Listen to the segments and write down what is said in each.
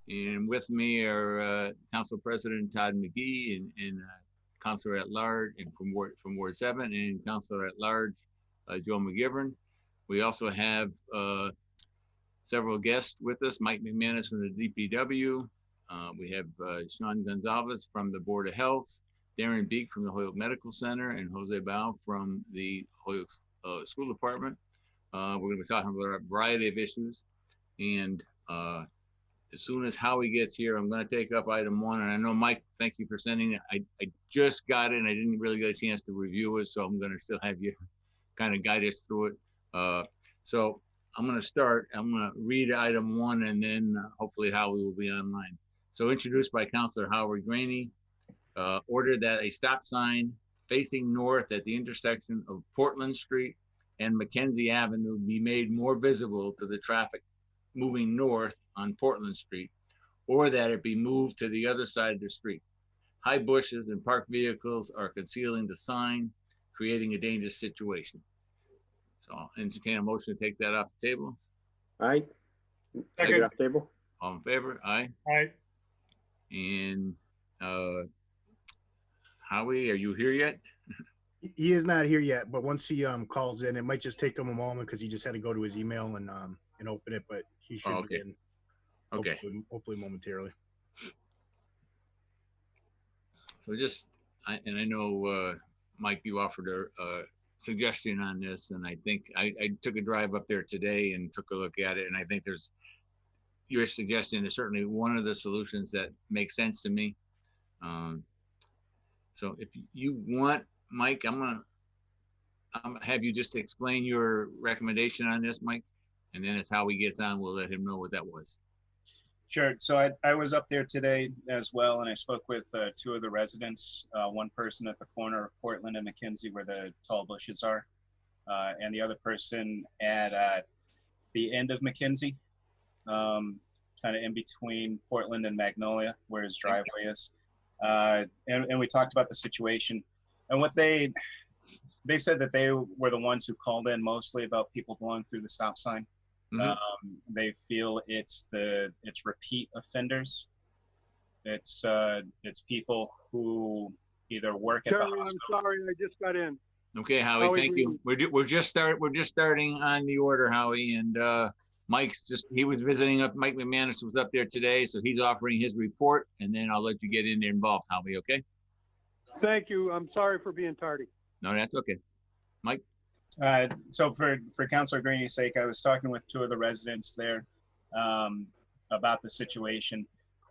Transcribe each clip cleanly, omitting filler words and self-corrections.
And with me are Council President Todd McGee and Councilor at Large, and from Ward 7, and Councilor at Large Joe McGivern. We also have several guests with us: Mike McManus from the DPW. We have Sean Gonzalez from the Board of Health, Darren Beek from the Holyoke Medical Center, and Jose Bou from the Holyoke School Department. We're going to be talking about a variety of issues. And as soon as Howie gets here, I'm going to take up item 1. And I know, Mike, thank you for sending it. I just got it and I didn't really get a chance to review it. So I'm going to still have you kind of guide us through it. So I'm going to start. I'm going to read item 1 and then hopefully Howie will be online. So introduced by Councilor Howard Greaney, ordered that a stop sign facing north at the intersection of Portland Street and Mackenzie Avenue be made more visible to the traffic moving north on Portland Street, or that it be moved to the other side of the street. High bushes and parked vehicles are concealing the sign, creating a dangerous situation. So I'll entertain a motion to take that off the table. Aye. Take it off the table. All in favor? Aye. Aye. And Howie, are you here yet? He is not here yet, but once he calls in, it might just take him a moment because he just had to go to his email and open it, but he should be in. Okay. Hopefully momentarily. So I know Mike, you offered a suggestion on this, and I think I took a drive up there today and took a look at it, and I think your suggestion is certainly one of the solutions that makes sense to me. So if you want, Mike, I'm gonna have you just explain your recommendation on this, Mike, and then as Howie gets on, we'll let him know what that was. Sure. So I was up there today as well, and I spoke with 2 of the residents, one person at the corner of Portland and Mackenzie where the tall bushes are, and the other person at the end of Mackenzie, kind of in between Portland and Magnolia where his driveway is. And we talked about the situation, and what they said that they were the ones who called in mostly about people going through the stop sign. Mm-hmm. They feel it's repeat offenders. It's people who either work at the hospital. I'm sorry, I just got in. Okay, Howie, thank you. We're just starting on the order, Howie, and he was visiting up. Mike McManus was up there today, so he's offering his report, and then I'll let you get involved, Howie. Okay. Thank you. I'm sorry for being tardy. No, that's okay. Mike. So for Councilor Greaney's sake, I was talking with 2 of the residents there about the situation,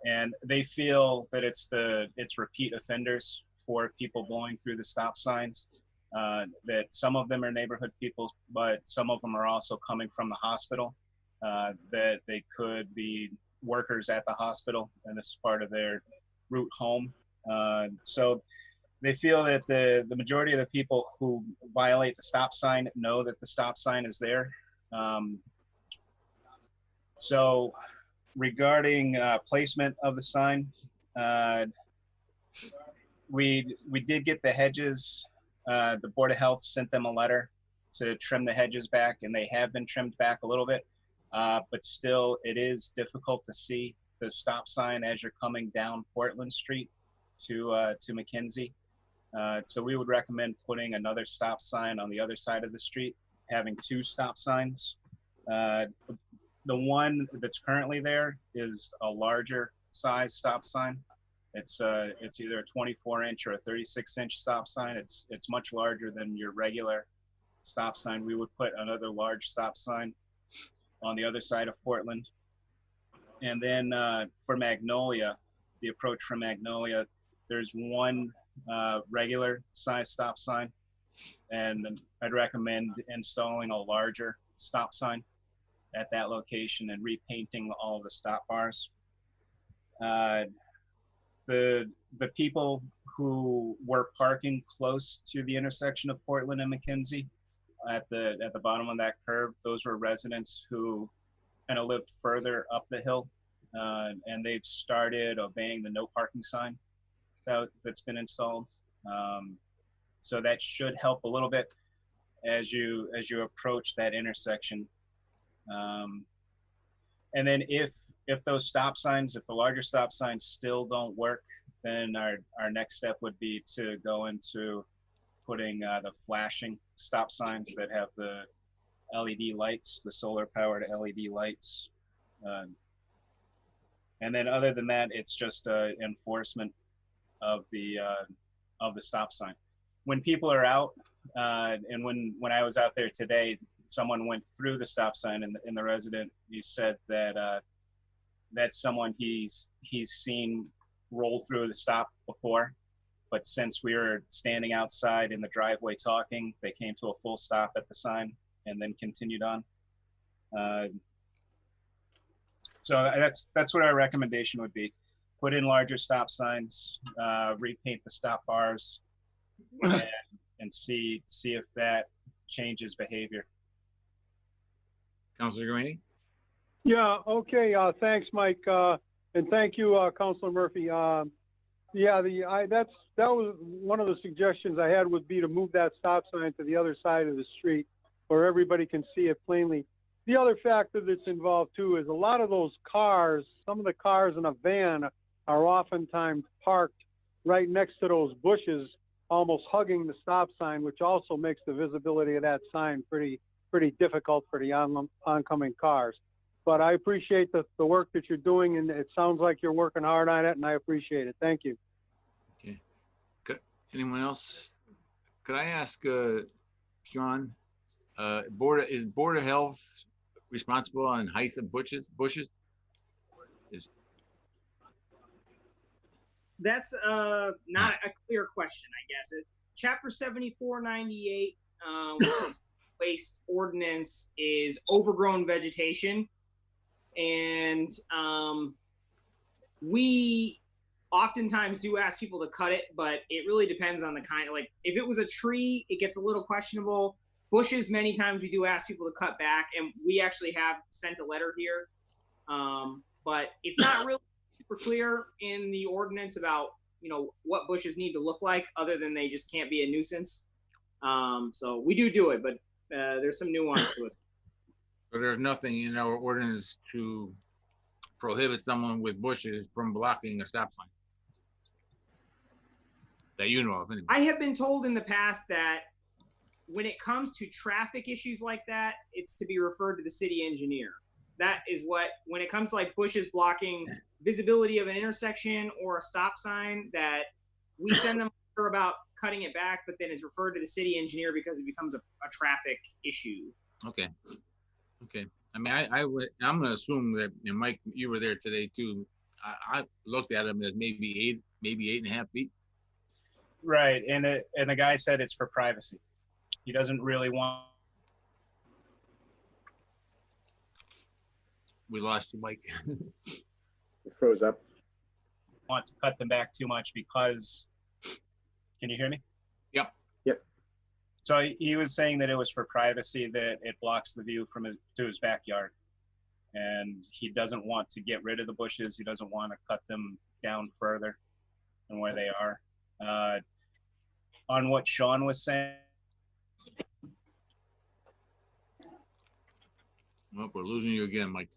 and they feel that it's repeat offenders for people going through the stop signs. That some of them are neighborhood people, but some of them are also coming from the hospital. That they could be workers at the hospital, and this is part of their route home. So they feel that the majority of the people who violate the stop sign know that the stop sign is there. So regarding placement of the sign, we did get the hedges. The Board of Health sent them a letter to trim the hedges back, and they have been trimmed back a little bit. But still, it is difficult to see the stop sign as you're coming down Portland Street to Mackenzie. So we would recommend putting another stop sign on the other side of the street, having 2 stop signs. The one that's currently there is a larger size stop sign. It's either a 24-inch or a 36-inch stop sign. It's much larger than your regular stop sign. We would put another large stop sign on the other side of Portland. And then for Magnolia, the approach from Magnolia, there's one regular size stop sign, and I'd recommend installing a larger stop sign at that location and repainting all the stop bars. The people who were parking close to the intersection of Portland and Mackenzie at the bottom of that curve, those were residents who kind of lived further up the hill, and they've started obeying the no parking sign that's been installed. So that should help a little bit as you approach that intersection. And then if those stop signs, if the larger stop signs still don't work, then our next step would be to go into putting the flashing stop signs that have the LED lights, the solar powered LED lights. And then other than that, it's just enforcement of the stop sign. When people are out, and when I was out there today, someone went through the stop sign, and the resident, he said that that's someone he's seen roll through the stop before, but since we were standing outside in the driveway talking, they came to a full stop at the sign and then continued on. So that's what our recommendation would be. Put in larger stop signs, repaint the stop bars, and see if that changes behavior. Councilor Greaney? Yeah, okay, thanks, Mike, and thank you, Councilor Murphy. Yeah, that was one of the suggestions I had, would be to move that stop sign to the other side of the street where everybody can see it plainly. The other factor that's involved too is a lot of those cars, some of the cars in a van are oftentimes parked right next to those bushes, almost hugging the stop sign, which also makes the visibility of that sign pretty difficult for the oncoming cars. But I appreciate the work that you're doing, and it sounds like you're working hard on it, and I appreciate it. Thank you. Okay. Good. Anyone else? Could I ask Sean, is Board of Health responsible on height of bushes? That's not a clear question, I guess. Chapter 7498, which is waste ordinance, is overgrown vegetation. And we oftentimes do ask people to cut it, but it really depends on the kind. Like if it was a tree, it gets a little questionable. Bushes, many times we do ask people to cut back, and we actually have sent a letter here. But it's not really super clear in the ordinance about, what bushes need to look like, other than they just can't be a nuisance. So we do it, but there's some nuance to it. So there's nothing in our ordinance to prohibit someone with bushes from blocking a stop sign that you know of, anyway. I have been told in the past that when it comes to traffic issues like that, it's to be referred to the city engineer. That is when it comes to like bushes blocking visibility of an intersection or a stop sign, that we send them about cutting it back, but then it's referred to the city engineer because it becomes a traffic issue. Okay. I mean, I'm going to assume that, and Mike, you were there today too. I looked at them as maybe 8.5 feet. Right, and the guy said it's for privacy. He doesn't really want. We lost you, Mike. It froze up. Want to cut them back too much because. Can you hear me? Yep. So he was saying that it was for privacy, that it blocks the view to his backyard, and he doesn't want to get rid of the bushes. He doesn't want to cut them down further than where they are. On what Sean was saying. Well, we're losing you again, Mike.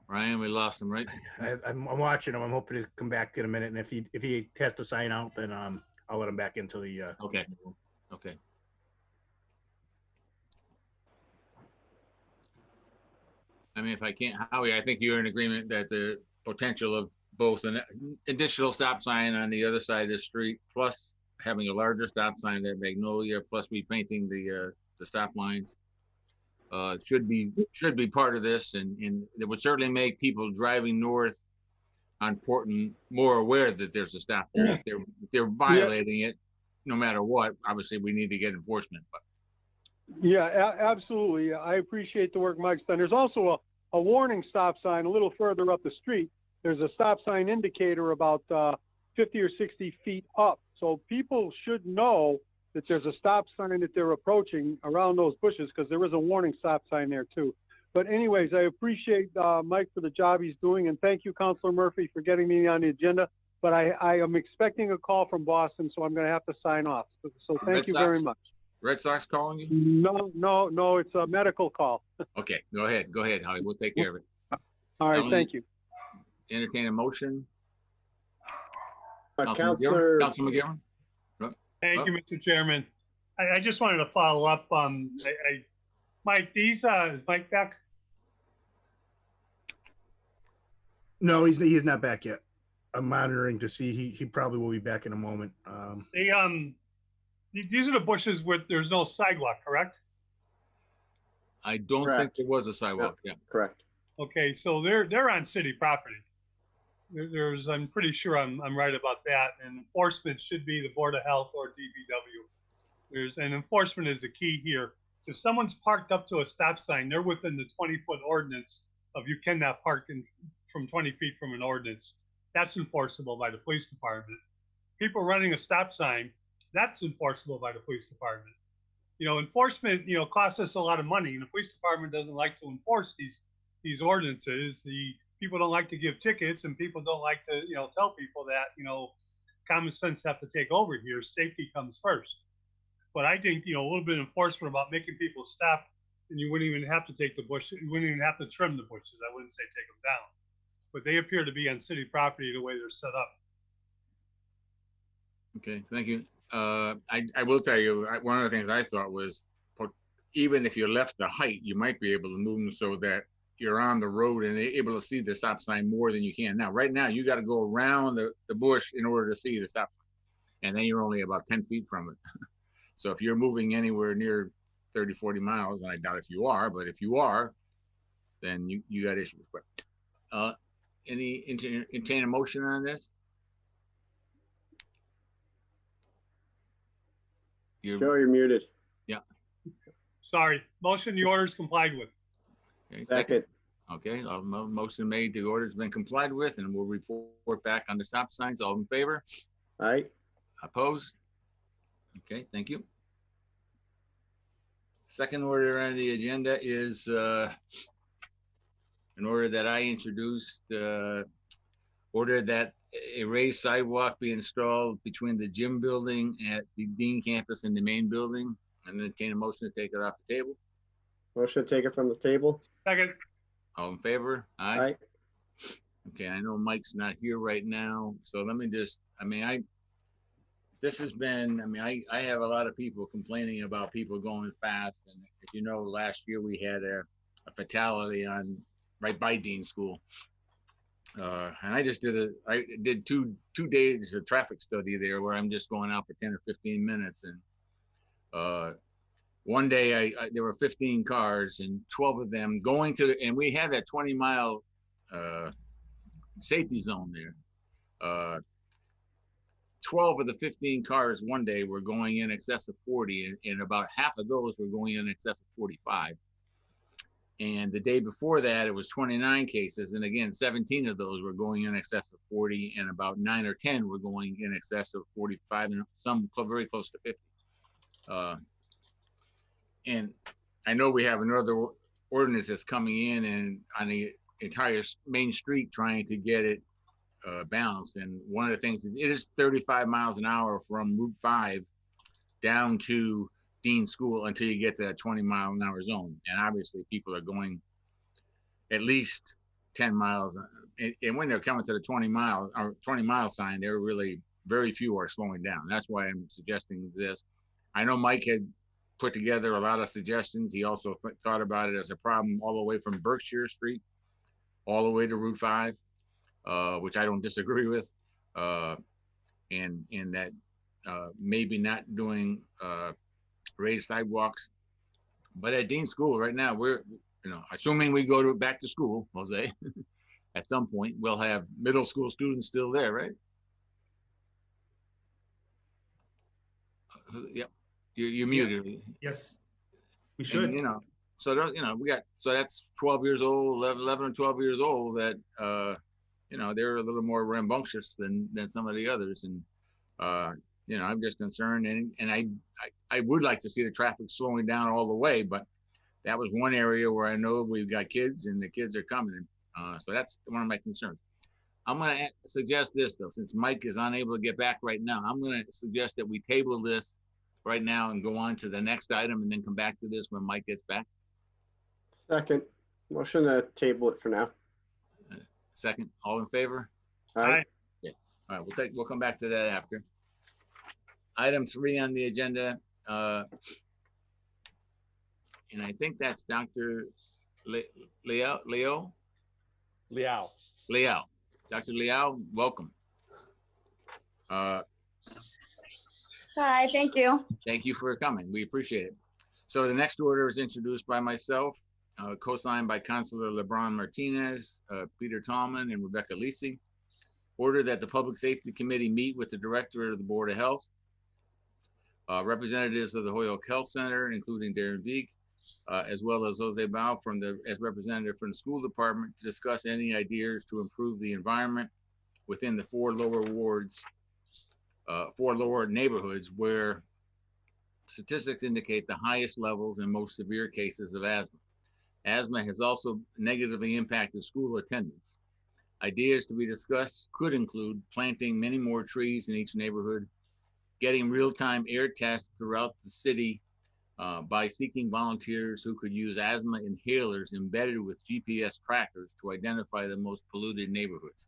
Ryan, we lost him, right? I'm watching him. I'm hoping to come back in a minute. And if he has to sign out, then I'll let him back into the. Okay. I mean, if I can't, Howie, I think you're in agreement that the potential of both an additional stop sign on the other side of the street, plus having a larger stop sign at Magnolia, plus repainting the stop lines, should be part of this, and it would certainly make people driving north on Portland more aware that there's a stop there. If they're violating it, no matter what, obviously we need to get enforcement. But Yeah, absolutely. I appreciate the work Mike's done. There's also a warning stop sign a little further up the street. There's a stop sign indicator about 50 or 60 feet up. So people should know that there's a stop sign that they're approaching around those bushes, because there is a warning stop sign there too. But anyways, I appreciate Mike for the job he's doing, and thank you, Councilor Murphy, for getting me on the agenda. but I am expecting a call from Boston, so I'm going to have to sign off. So thank you very much. Red Sox calling you? No, it's a medical call. Okay, go ahead, Holly. We'll take care of it. All right, thank you. Entertain a motion. Councilor McGivern. Thank you, Mr. Chairman. I just wanted to follow up. Mike, is Mike back? No, he's not back yet. I'm monitoring to see. He probably will be back in a moment. These are the bushes where there's no sidewalk, correct? I don't think there was a sidewalk. Yeah. Correct. Okay, so they're on city property. I'm pretty sure I'm right about that. And enforcement should be the Board of Health or DPW. And enforcement is the key here. If someone's parked up to a stop sign, they're within the 20-foot ordinance of you cannot park from 20 feet from an ordinance. That's enforceable by the police department. People running a stop sign, that's enforceable by the police department. Enforcement, costs us a lot of money, and the police department doesn't like to enforce these ordinances. The people don't like to give tickets, and people don't like to, tell people that, common sense have to take over here. Safety comes first. But I think, a little bit of enforcement about making people stop, and you wouldn't even have to take the bush. You wouldn't even have to trim the bushes. I wouldn't say take them down, but they appear to be on city property the way they're set up. Okay, thank you. I will tell you, one of the things I thought was, even if you left the height, you might be able to move them so that you're on the road and able to see the stop sign more than you can now. Right now, you got to go around the bush in order to see the stop sign, and then you're only about 10 feet from it. So if you're moving anywhere near 30, 40 miles, and I doubt if you are, but if you are, then you got issues. But any entertain a motion on this? Joe, you're muted. Yeah. Sorry. Motion, the order is complied with. Okay, Second. Okay, motion made, the order's been complied with, and we'll report back on the stop signs. All in favor? Aye. Opposed? Okay, thank you. Second order on the agenda is an order that I introduced, order that a raised sidewalk be installed between the gym building at the Dean campus and the main building. And entertain a motion to take it off the table. Motion to take it from the table. Second. All in favor? Aye. Aye. Okay, I know Mike's not here right now, so let me just, this has been, I have a lot of people complaining about people going fast. And as you know, last year we had a fatality right by Dean School. And I did two days of traffic study there where I'm just going out for 10 or 15 minutes. And one day there were 15 cars and 12 of them going and we had that 20-mile safety zone there. 12 of the 15 cars one day were going in excess of 40, and about half of those were going in excess of 45. And the day before that, it was 29 cases. And again, 17 of those were going in excess of 40, and about 9 or 10 were going in excess of 45, and some very close to 50. And I know we have another ordinance that's coming in and on the entire main street trying to get it balanced. And one of the things, it is 35 miles an hour from Route 5 down to Dean School until you get to that 20-mile-an-hour zone. And obviously people are going at least 10 miles. And when they're coming to the 20-mile sign, they're really, very few are slowing down. That's why I'm suggesting this. I know Mike had put together a lot of suggestions. He also thought about it as a problem all the way from Berkshire Street all the way to Route 5, which I don't disagree with. And that maybe not doing raised sidewalks. But at Dean School right now, we're, assuming we go back to school, Jose, at some point, we'll have middle school students still there, right? Yep. You're muted. Yes, we should. And, so so that's 12 years old, 11 or 12 years old that, they're a little more rambunctious than some of the others. And, I'm just concerned, and I would like to see the traffic slowing down all the way, but that was one area where I know we've got kids and the kids are coming. So that's one of my concerns. I'm going to suggest this though, since Mike is unable to get back right now, I'm going to suggest that we table this right now and go on to the next item and then come back to this when Mike gets back. Second, motion to table it for now. Second, all in favor? Aye. All right, we'll come back to that after. Item 3 on the agenda, and I think that's Dr. Liao. Dr. Liao, welcome. Hi, thank you. Thank you for coming. We appreciate it. So the next order is introduced by myself, co-signed by Councilor LeBron Martinez, Peter Tallman, and Rebecca Lisi. Order that the Public Safety Committee meet with the Director of the Board of Health, representatives of the Holyoke Health Center, including Darren Beek, as well as Jose Bou as representative from the school department, to discuss any ideas to improve the environment within the four lower neighborhoods where statistics indicate the highest levels and most severe cases of asthma. Asthma has also negatively impacted school attendance. Ideas to be discussed could include planting many more trees in each neighborhood, getting real-time air tests throughout the city by seeking volunteers who could use asthma inhalers embedded with GPS trackers to identify the most polluted neighborhoods.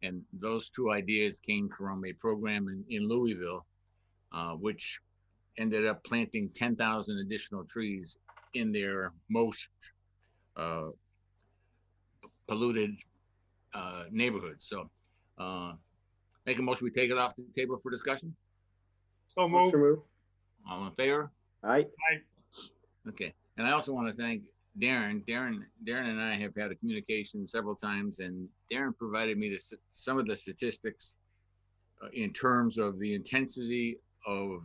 And those two ideas came from a program in Louisville, which ended up planting 10,000 additional trees in their most polluted neighborhoods. So make a motion, we take it off the table for discussion. So move. Motion move. All in favor? Aye. Okay. And I also want to thank Darren. Darren and I have had a communication several times, and Darren provided me some of the statistics in terms of the intensity of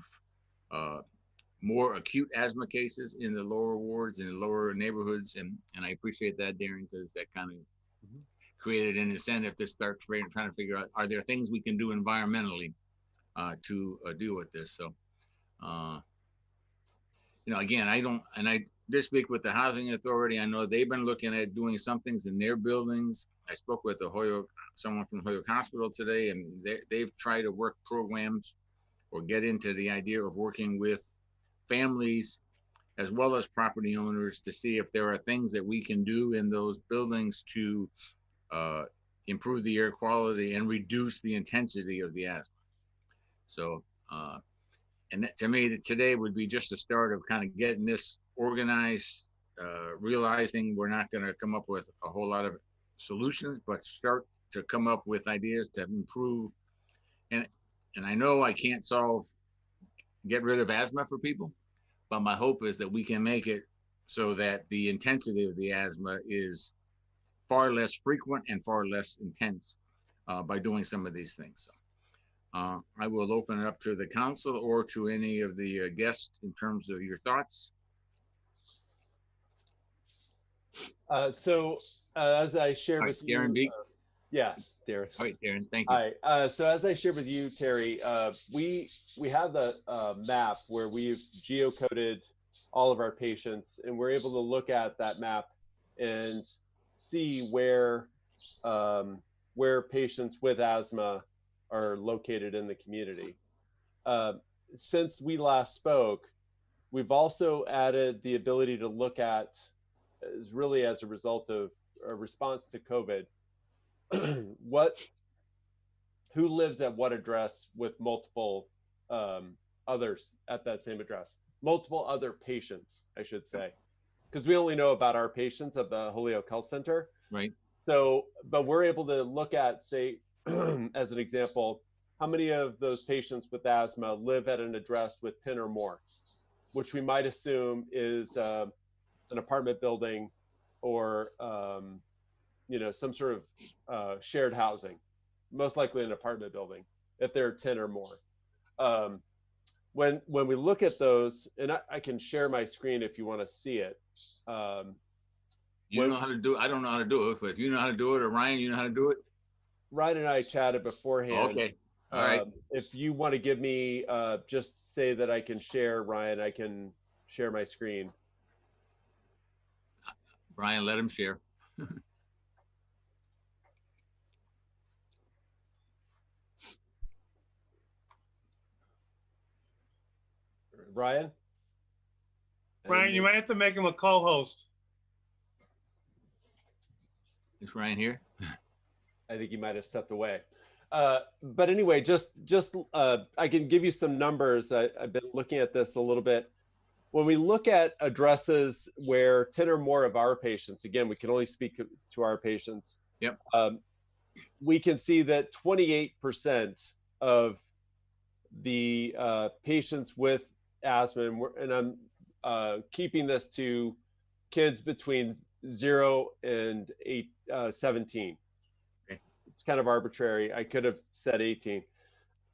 more acute asthma cases in the lower wards and lower neighborhoods. And I appreciate that, Darren, because that kind of created an incentive to start trying to figure out, are there things we can do environmentally to deal with this? So, again, I did speak with the housing authority. I know they've been looking at doing some things in their buildings. I spoke with someone from Holyoke Hospital today, and they've tried to work programs or get into the idea of working with families as well as property owners to see if there are things that we can do in those buildings to improve the air quality and reduce the intensity of the asthma. So, and that, to me, today would be just the start of kind of getting this organized, realizing we're not going to come up with a whole lot of solutions, but start to come up with ideas to improve. And I know I can't get rid of asthma for people, but my hope is that we can make it so that the intensity of the asthma is far less frequent and far less intense by doing some of these things. So, I will open it up to the council or to any of the guests in terms of your thoughts. As I shared with you, Darren Beek. Yes, Darren. All right, Darren, thank you. Hi. So as I shared with you, Terry, we have the map where we've geocoded all of our patients, and we're able to look at that map and see where patients with asthma are located in the community. Since we last spoke, we've also added the ability to look at, really as a result of a response to COVID, who lives at what address with multiple others at that same address, multiple other patients, I should say, because we only know about our patients at the Holyoke Health Center. Right. So, but we're able to look at, say, as an example, how many of those patients with asthma live at an address with 10 or more, which we might assume is an apartment building or some sort of shared housing, most likely an apartment building, if there are 10 or more. When we look at those, and I can share my screen if you want to see it. You know how to do it. I don't know how to do it, but if you know how to do it, or Ryan, you know how to do it? Ryan and I chatted beforehand. Okay. All right. If you want to give me, just say that I can share, Ryan, I can share my screen. Ryan, let him share. Brian? Ryan, you might have to make him a co-host. Is Ryan here? I think he might have stepped away. But anyway, I can give you some numbers. I've been looking at this a little bit. When we look at addresses where 10 or more of our patients, again, we can only speak to our patients. Yep. We can see that 28% of the patients with asthma, and I'm keeping this to kids between 0 and 17. Okay. It's kind of arbitrary. I could have said 18.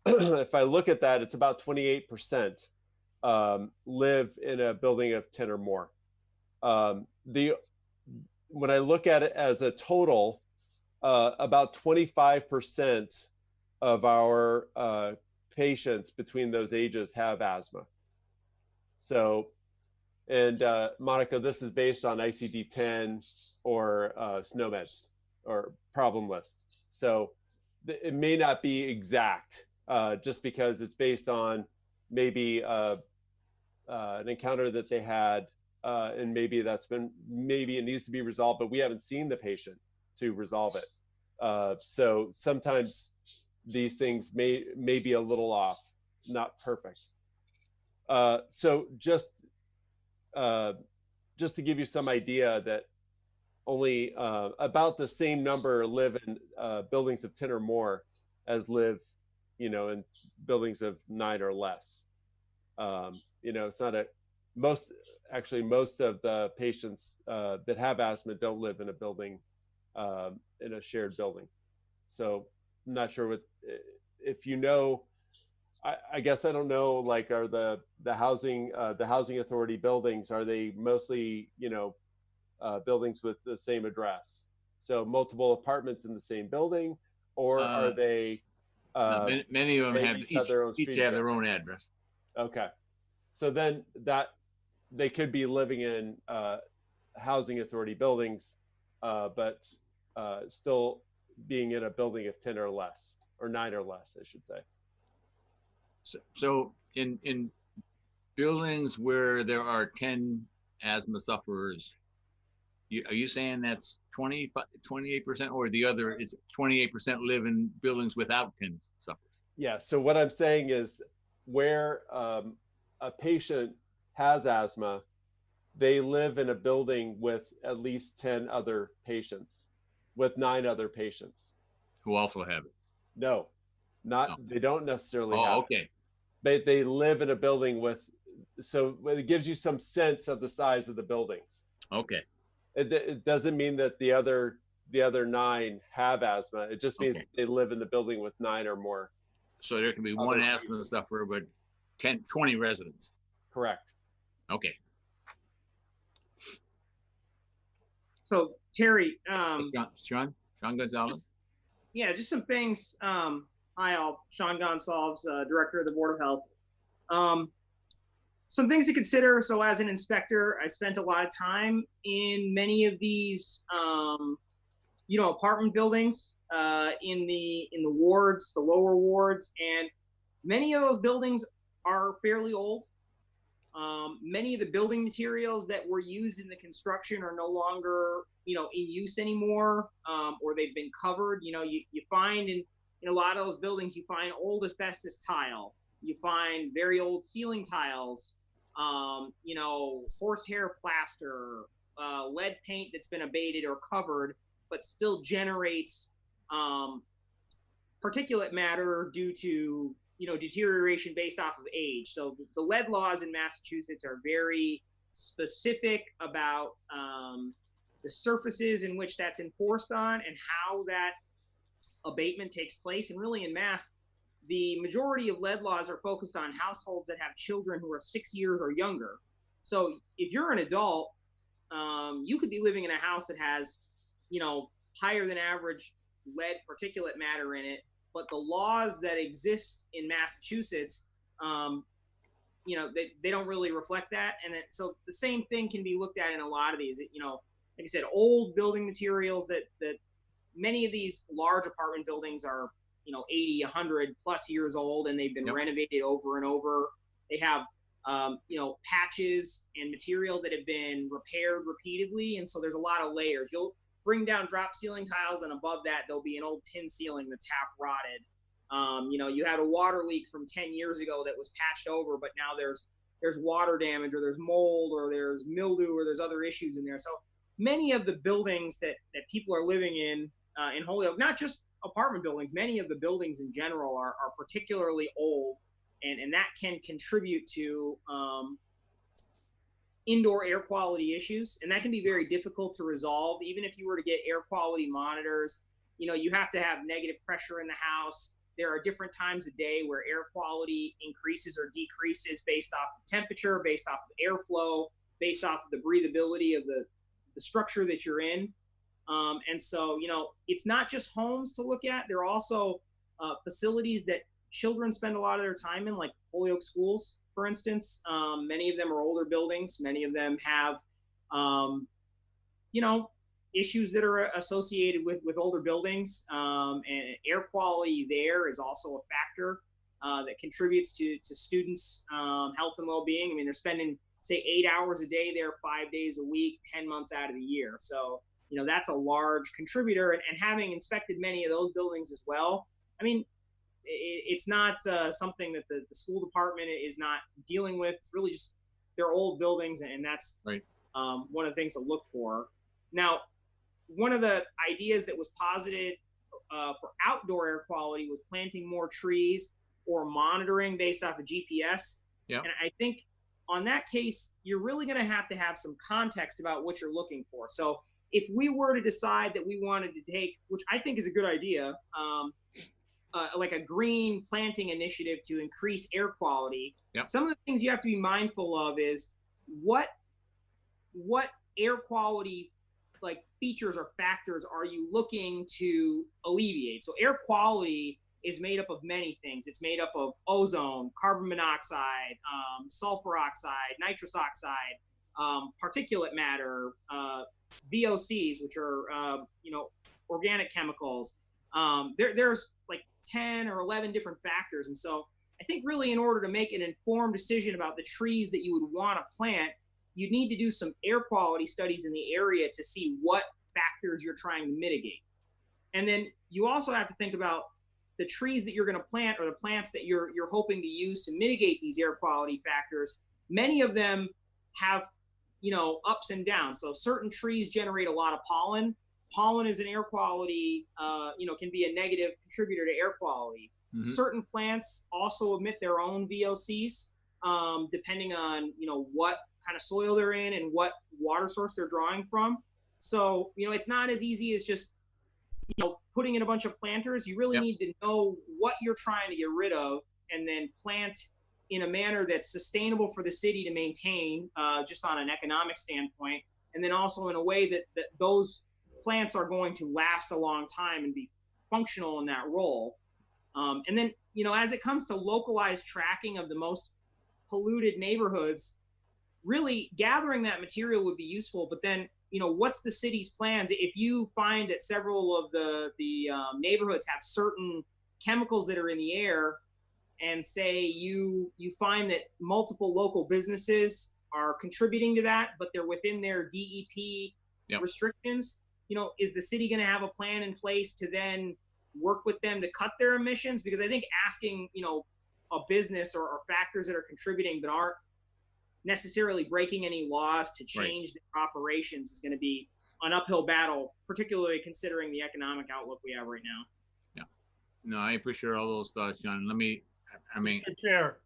If I look at that, it's about 28% live in a building of 10 or more. When I look at it as a total, about 25% of our patients between those ages have asthma. So, and Monica, this is based on ICD-10 or SNOMEDs or problem list. So it may not be exact just because it's based on maybe an encounter that they had and maybe it needs to be resolved, but we haven't seen the patient to resolve it. So sometimes these things may be a little off, not perfect. So just to give you some idea that only about the same number live in buildings of 10 or more as live, in buildings of 9 or less. It's not most of the patients that have asthma don't live in a building, in a shared building. So I'm not sure if I guess I don't know, like, are the housing authority buildings, are they mostly, buildings with the same address? So multiple apartments in the same building, or are they? Many of them have each have their own address. Okay. So then that they could be living in housing authority buildings, but still being in a building of 10 or less, or 9 or less, I should say. So in buildings where there are 10 asthma sufferers, are you saying that's 28%, or the other is 28% live in buildings without 10 sufferers? Yeah. So what I'm saying is where a patient has asthma, they live in a building with at least 10 other patients, with 9 other patients. Who also have it? No, they don't necessarily have okay. it. But they live in a building so it gives you some sense of the size of the buildings. Okay. It doesn't mean that the other 9 have asthma. It just means they live in the building with 9 or more. So there can be one asthma sufferer, but 20 residents. Correct. Okay. So Terry, Sean Gonzalez. Yeah, just some things. Hi all, Sean Gonsalves, Director of the Board of Health. Some things to consider. So as an inspector, I spent a lot of time in many of these, apartment buildings in the wards, the lower wards, and many of those buildings are fairly old. Many of the building materials that were used in the construction are no longer, in use anymore, or they've been covered. You find in a lot of those buildings, you find old asbestos tile. You find very old ceiling tiles, horsehair plaster, lead paint that's been abated or covered, but still generates particulate matter due to, deterioration based off of age. So the lead laws in Massachusetts are very specific about the surfaces in which that's enforced on and how that abatement takes place. And really in Mass, the majority of lead laws are focused on households that have children who are 6 years or younger. So if you're an adult, you could be living in a house that has, higher than average lead particulate matter in it, but the laws that exist in Massachusetts, they don't really reflect that. And so the same thing can be looked at in a lot of these, like I said, old building materials that many of these large apartment buildings are, 80, 100 plus years old, and they've been renovated over and over. They have patches and material that have been repaired repeatedly. And so there's a lot of layers. You'll bring down drop ceiling tiles, and above that, there'll be an old tin ceiling that's half rotted. You had a water leak from 10 years ago that was patched over, but now there's water damage, or there's mold, or there's mildew, or there's other issues in there. So many of the buildings that people are living in Holyoke, not just apartment buildings, many of the buildings in general are particularly old, and that can contribute to indoor air quality issues, and that can be very difficult to resolve. Even if you were to get air quality monitors, you have to have negative pressure in the house. There are different times of day where air quality increases or decreases based off of temperature, based off of airflow, based off of the breathability of the structure that you're in. And so, it's not just homes to look at. There are also facilities that children spend a lot of their time in, like Holyoke schools, for instance. Many of them are older buildings. Many of them have, issues that are associated with older buildings. And air quality there is also a factor that contributes to students' health and well-being. I mean, they're spending, say, 8 hours a day there, 5 days a week, 10 months out of the year. So, that's a large contributor. And having inspected many of those buildings as well, I mean, it's not something that the school department is not dealing with. It's really just they're old buildings, and that's right. One of the things to look for. Now, one of the ideas that was posited for outdoor air quality was planting more trees or monitoring based off of GPS. Yeah. And I think on that case, you're really going to have some context about what you're looking for. So if we were to decide that we wanted to take, which I think is a good idea, like a green planting initiative to increase air quality, yep. Some of the things you have to be mindful of is what air quality features or factors are you looking to alleviate? So air quality is made up of many things. It's made up of ozone, carbon monoxide, sulfur oxide, nitrous oxide, particulate matter, VOCs, which are organic chemicals. There's like 10 or 11 different factors. And so I think really in order to make an informed decision about the trees that you would want to plant, you need to do some air quality studies in the area to see what factors you're trying to mitigate. And then you also have to think about the trees that you're going to plant, or the plants that you're hoping to use to mitigate these air quality factors. Many of them have, ups and downs. So certain trees generate a lot of pollen. Pollen is an air quality, can be a negative contributor to air quality. Mm-hmm. Certain plants also emit their own VOCs, depending on, what kind of soil they're in and what water source they're drawing from. So, it's not as easy as just, putting in a bunch of planters. You really need to know what you're trying to get rid of, and then plant in a manner that's sustainable for the city to maintain, just on an economic standpoint. And then also in a way that those plants are going to last a long time and be functional in that role. And then, as it comes to localized tracking of the most polluted neighborhoods, really gathering that material would be useful. But then, what's the city's plans? If you find that several of the neighborhoods have certain chemicals that are in the air, and say you find that multiple local businesses are contributing to that, but they're within their DEP restrictions, is the city going to have a plan in place to then work with them to cut their emissions? Because I think asking, a business or factors that are contributing but aren't necessarily breaking any laws to change their operations is going to be an uphill battle, particularly considering the economic outlook we have right now. Yeah. No, I appreciate all those thoughts, John. Mr. Chair.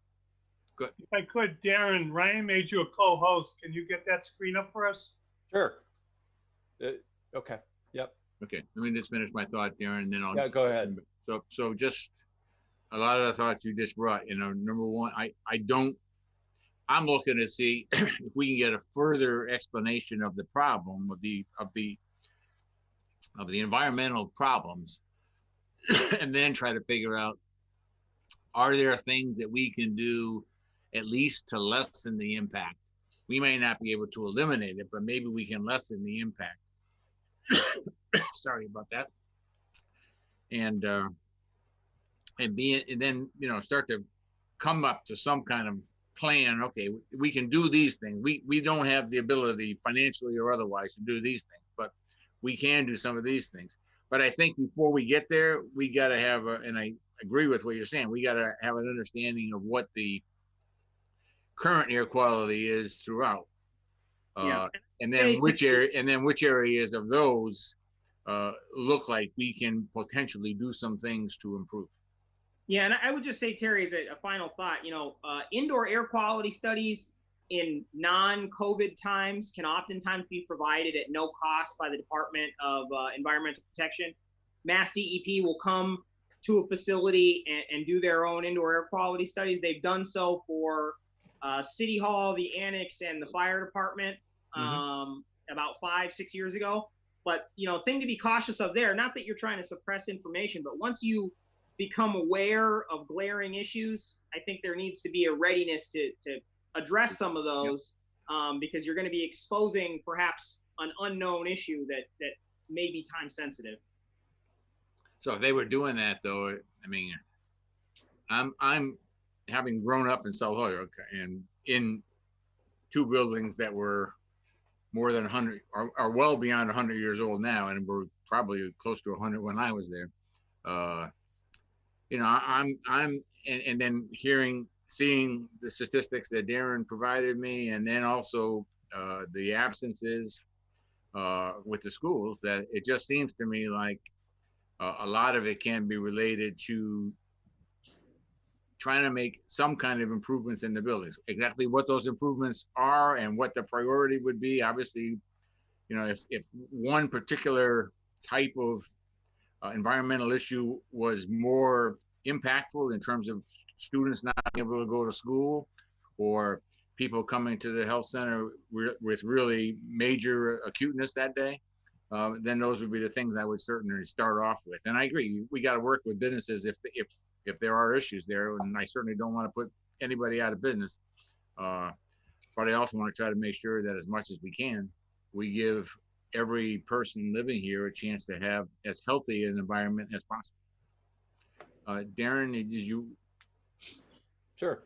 Good. If I could, Darren, Ryan made you a co-host. Can you get that screen up for us? Sure. Okay. Yep. Okay. Let me just finish my thought, Darren, and then I'll. Yeah, go ahead. So just a lot of the thoughts you just brought. Number one, I'm looking to see if we can get a further explanation of the problem of the environmental problems, and then try to figure out, are there things that we can do at least to lessen the impact? We may not be able to eliminate it, but maybe we can lessen the impact. Sorry about that. And then start to come up to some kind of plan, okay, we can do these things. We don't have the ability financially or otherwise to do these things, but we can do some of these things. But I think before we get there, we got to have, and I agree with what you're saying, we got to have an understanding of what the current air quality is throughout. Yeah. And then which areas of those look like we can potentially do some things to improve. Yeah, and I would just say, Terry, as a final thought, indoor air quality studies in non-COVID times can oftentimes be provided at no cost by the Department of Environmental Protection. Mass DEP will come to a facility and do their own indoor air quality studies. They've done so for City Hall, the Annex, and the Fire Department about 5-6 years ago. But, thing to be cautious of there, not that you're trying to suppress information, but once you become aware of glaring issues, I think there needs to be a readiness to address some of those, because you're going to be exposing perhaps an unknown issue that may be time sensitive. So if they were doing that, though, I mean, I'm having grown up in South Holyoke and in two buildings that were more than 100, are well beyond 100 years old now, and were probably close to 100 when I was there. And then seeing the statistics that Darren provided me, and then also the absences with the schools, that it just seems to me like a lot of it can be related to trying to make some kind of improvements in the buildings. Exactly what those improvements are and what the priority would be. Obviously, if one particular type of environmental issue was more impactful in terms of students not being able to go to school, or people coming to the health center with really major acuteness that day, then those would be the things I would certainly start off with. And I agree, we got to work with businesses if there are issues there, and I certainly don't want to put anybody out of business. But I also want to try to make sure that as much as we can, we give every person living here a chance to have as healthy an environment as possible. Darren, did you? Sure.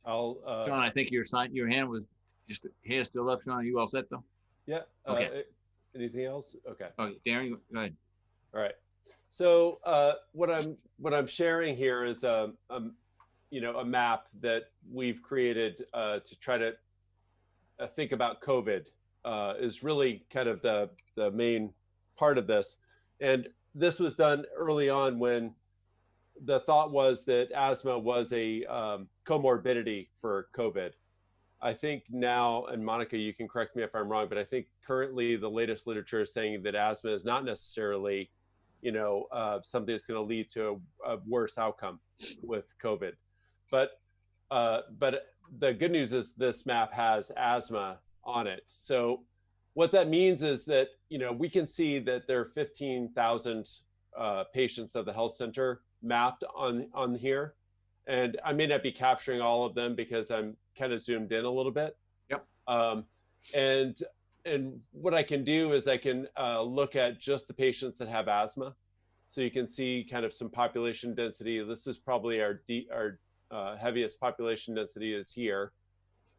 I'll. Sean, I think your hand was just still up. Sean, are you all set though? Yeah. Okay. Anything else? Okay. Okay, Darren, go ahead. All right. So what I'm sharing here is a map that we've created to try to think about COVID. Is really kind of the main part of this. And this was done early on when the thought was that asthma was a comorbidity for COVID. I think now, and Monica, you can correct me if I'm wrong, but I think currently the latest literature is saying that asthma is not necessarily, something that's going to lead to a worse outcome with COVID. But the good news is this map has asthma on it. So what that means is that, we can see that there are 15,000 patients of the health center mapped on here. And I may not be capturing all of them because I'm kind of zoomed in a little bit. Yep. And what I can do is I can look at just the patients that have asthma. So you can see kind of some population density. This is probably our heaviest population density is here.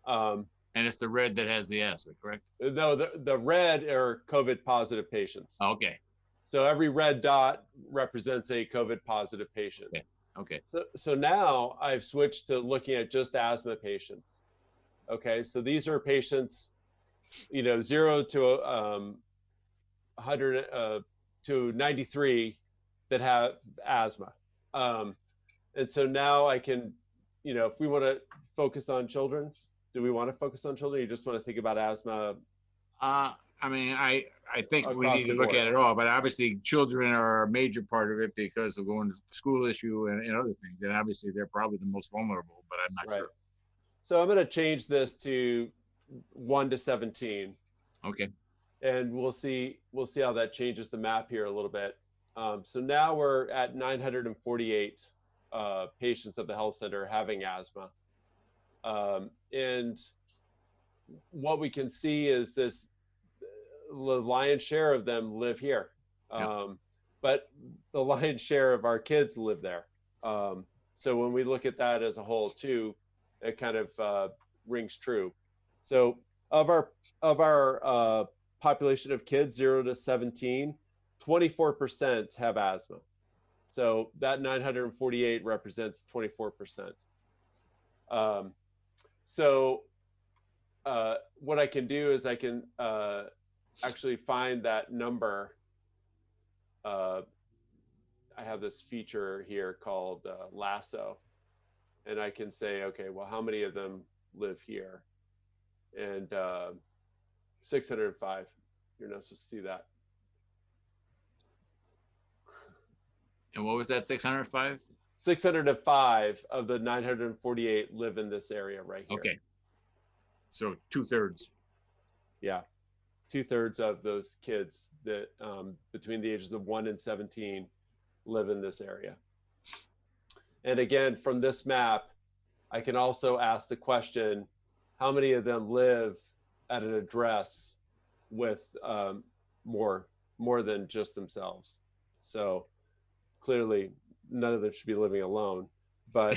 And it's the red that has the asthma, correct? No, the red are COVID positive patients. Okay. So every red dot represents a COVID positive patient. Okay. So now I've switched to looking at just asthma patients. Okay. So these are patients, 0 to 100 to 93 that have asthma. And so now I can, if we want to focus on children, do we want to focus on children? Or you just want to think about asthma? I think we need to look at it all, but obviously children are a major part of it because of going to school issue and other things. And obviously they're probably the most vulnerable, but I'm not sure. So I'm going to change this to 1 to 17. Okay. And we'll see how that changes the map here a little bit. So now we're at 948 patients of the health center having asthma. And what we can see is the lion's share of them live here. But the lion's share of our kids live there. So when we look at that as a whole too, it kind of rings true. So of our population of kids 0 to 17, 24% have asthma. So that 948 represents 24%. So what I can do is I can actually find that number. I have this feature here called Lasso, and I can say, okay, well, how many of them live here? And 605. You're not supposed to see that. And what was that, 605? 605 of the 948 live in this area right here. Okay. So 2/3. Yeah. 2/3 of those kids that between the ages of 1 and 17 live in this area. And again, from this map, I can also ask the question, how many of them live at an address with more than just themselves? So clearly, none of them should be living alone. But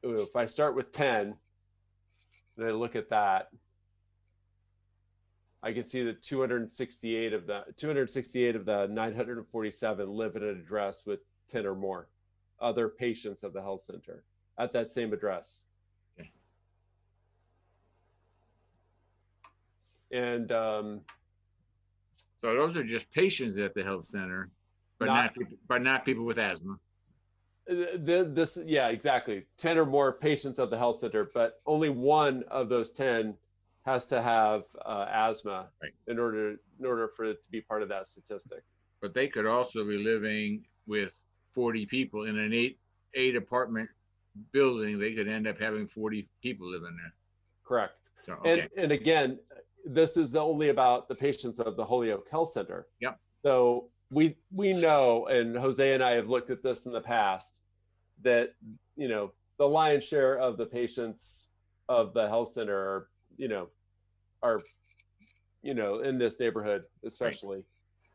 if I start with 10, and I look at that, I can see that 268 of the 947 live at an address with 10 or more other patients of the health center at that same address. Okay. And so those are just patients at the health center, but not people with asthma. Yeah, exactly. 10 or more patients at the health center, but only one of those 10 has to have asthma, right, in order for it to be part of that statistic. But they could also be living with 40 people in an eight apartment building. They could end up having 40 people living there. Correct. So, okay. And again, this is only about the patients of the Holyoke Health Center. Yep. So we know, and Jose and I have looked at this in the past, that the lion's share of the patients of the health center are in this neighborhood, especially.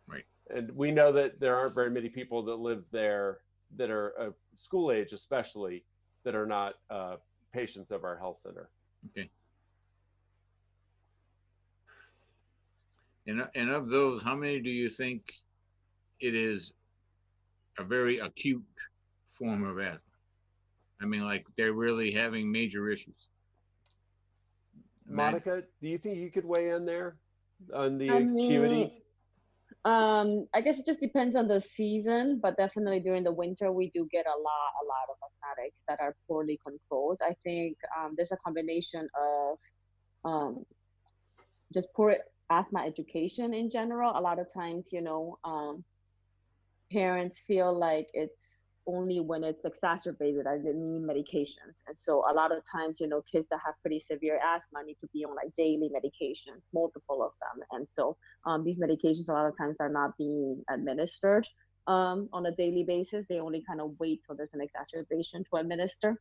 Right. And we know that there aren't very many people that live there that are of school age, especially, that are not patients of our health center. Okay. And of those, how many do you think it is a very acute form of asthma? I mean, like they're really having major issues. Monica, do you think you could weigh in there on the acuity? I guess it just depends on the season, but definitely during the winter, we do get a lot of asthmatics that are poorly controlled. I think there's a combination of just poor asthma education in general. A lot of times, parents feel like it's only when it's exacerbated that they need medications. And so a lot of times, kids that have pretty severe asthma need to be on like daily medications, multiple of them. And so these medications a lot of times are not being administered on a daily basis. They only kind of wait till there's an exacerbation to administer.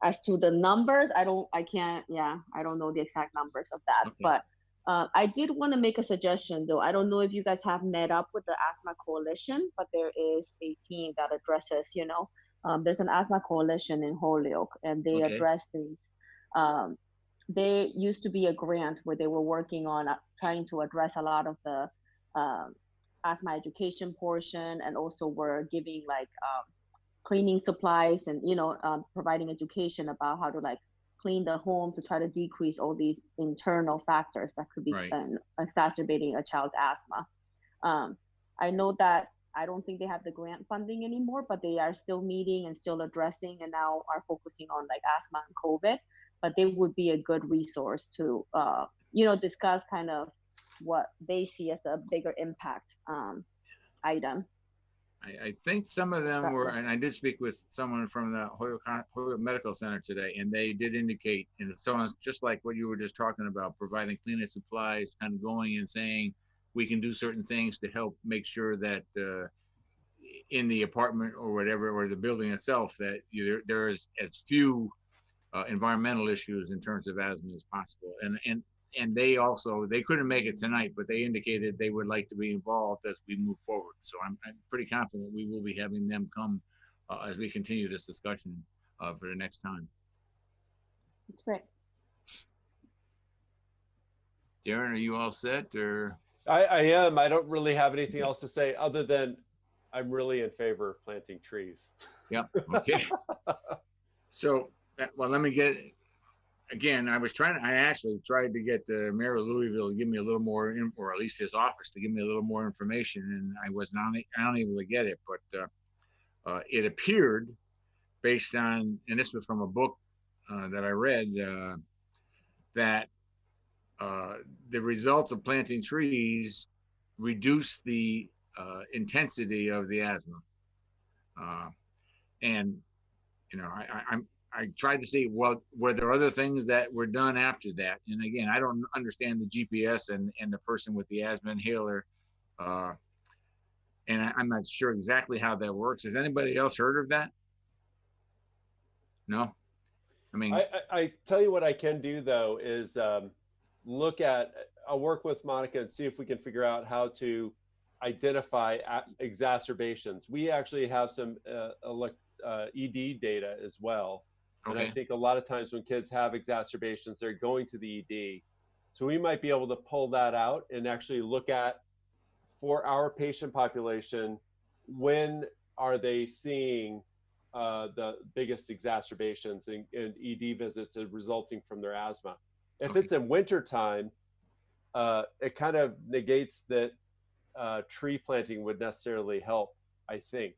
As to the numbers, I don't know the exact numbers of that. Okay. But I did want to make a suggestion, though. I don't know if you guys have met up with the Asthma Coalition, but there is a team that addresses, there's an Asthma Coalition in Holyoke, and they address things. There used to be a grant where they were working on trying to address a lot of the asthma education portion, and also were giving like cleaning supplies and, providing education about how to like clean the home to try to decrease all these internal factors that could be exacerbating a child's asthma. I know that I don't think they have the grant funding anymore, but they are still meeting and still addressing, and now are focusing on like asthma and COVID. But they would be a good resource to, discuss kind of what they see as a bigger impact item. I think some of them were, and I did speak with someone from the Holyoke Medical Center today, and they did indicate, and it's just like what you were just talking about, providing cleaning supplies, kind of going and saying, we can do certain things to help make sure that in the apartment or whatever, or the building itself, that there is as few environmental issues in terms of asthma as possible. And they couldn't make it tonight, but they indicated they would like to be involved as we move forward. So I'm pretty confident we will be having them come as we continue this discussion for the next time. That's great. Darren, are you all set or? I am. I don't really have anything else to say other than I'm really in favor of planting trees. Yep. Okay. So, well, let me get, again, I actually tried to get the mayor of Louisville to give me a little more, or at least his office to give me a little more information, and I was not unable to get it, but it appeared based on, and this was from a book that I read, that the results of planting trees reduce the intensity of the asthma. And, you know, I tried to see, well, were there other things that were done after that? And again, I don't understand the GPS and the person with the asthma inhaler. And I'm not sure exactly how that works. Has anybody else heard of that? No? I mean, I tell you what I can do though is I'll work with Monica and see if we can figure out how to identify exacerbations. We actually have some ED data as well. And I think a lot of times when kids have exacerbations, they're going to the ED. So we might be able to pull that out and actually look at, for our patient population, when are they seeing the biggest exacerbations and ED visits resulting from their asthma. If it's in wintertime, it kind of negates that tree planting would necessarily help, I think,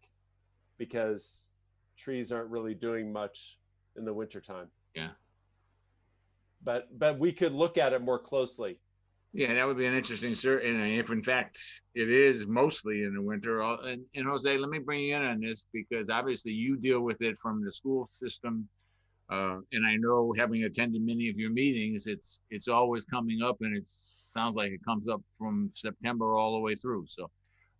because trees aren't really doing much in the wintertime. Yeah. But we could look at it more closely. Yeah, that would be an interesting search. And if in fact it is mostly in the winter, and Jose, let me bring you in on this because obviously you deal with it from the school system. And I know, having attended many of your meetings, it's always coming up, and it sounds like it comes up from September all the way through. So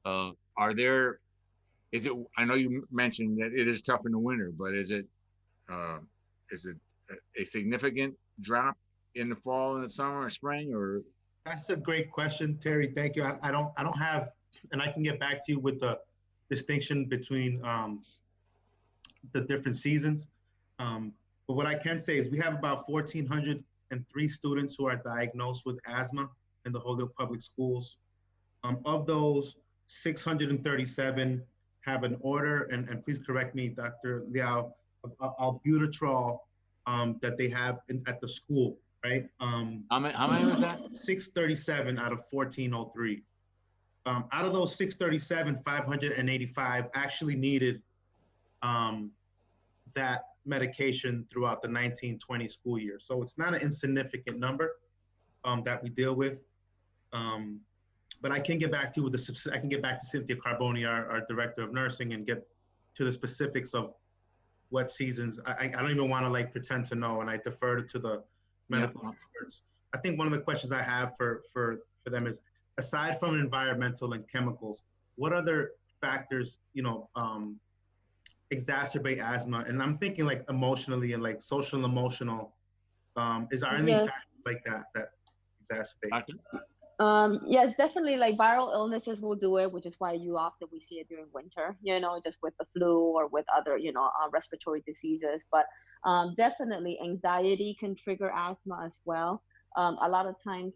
I know you mentioned that it is tough in the winter, but is it a significant drop in the fall and the summer or spring, or? That's a great question, Terry. Thank you. I don't have, and I can get back to you with the distinction between the different seasons. But what I can say is we have about 1,403 students who are diagnosed with asthma in the Holyoke Public Schools. Of those, 637 have an order, and please correct me, Dr. Liao, of albuterol that they have at the school, right? How many was that? 637 out of 1,403. Out of those 637, 585 actually needed that medication throughout the 1920 school year. So it's not an insignificant number that we deal with. But I can get back to you with I can get back to Cynthia Carboni, our director of nursing, and get to the specifics of what seasons. I don't even want to like pretend to know, and I defer to the medical experts. I think one of the questions I have for them is, aside from environmental and chemicals, what other factors, exacerbate asthma? And I'm thinking like emotionally and like social and emotional. Is there any factors like that exacerbate? Yes, definitely. Like viral illnesses will do it, which is why we see it during winter, just with the flu or with other, respiratory diseases. But definitely anxiety can trigger asthma as well. A lot of times,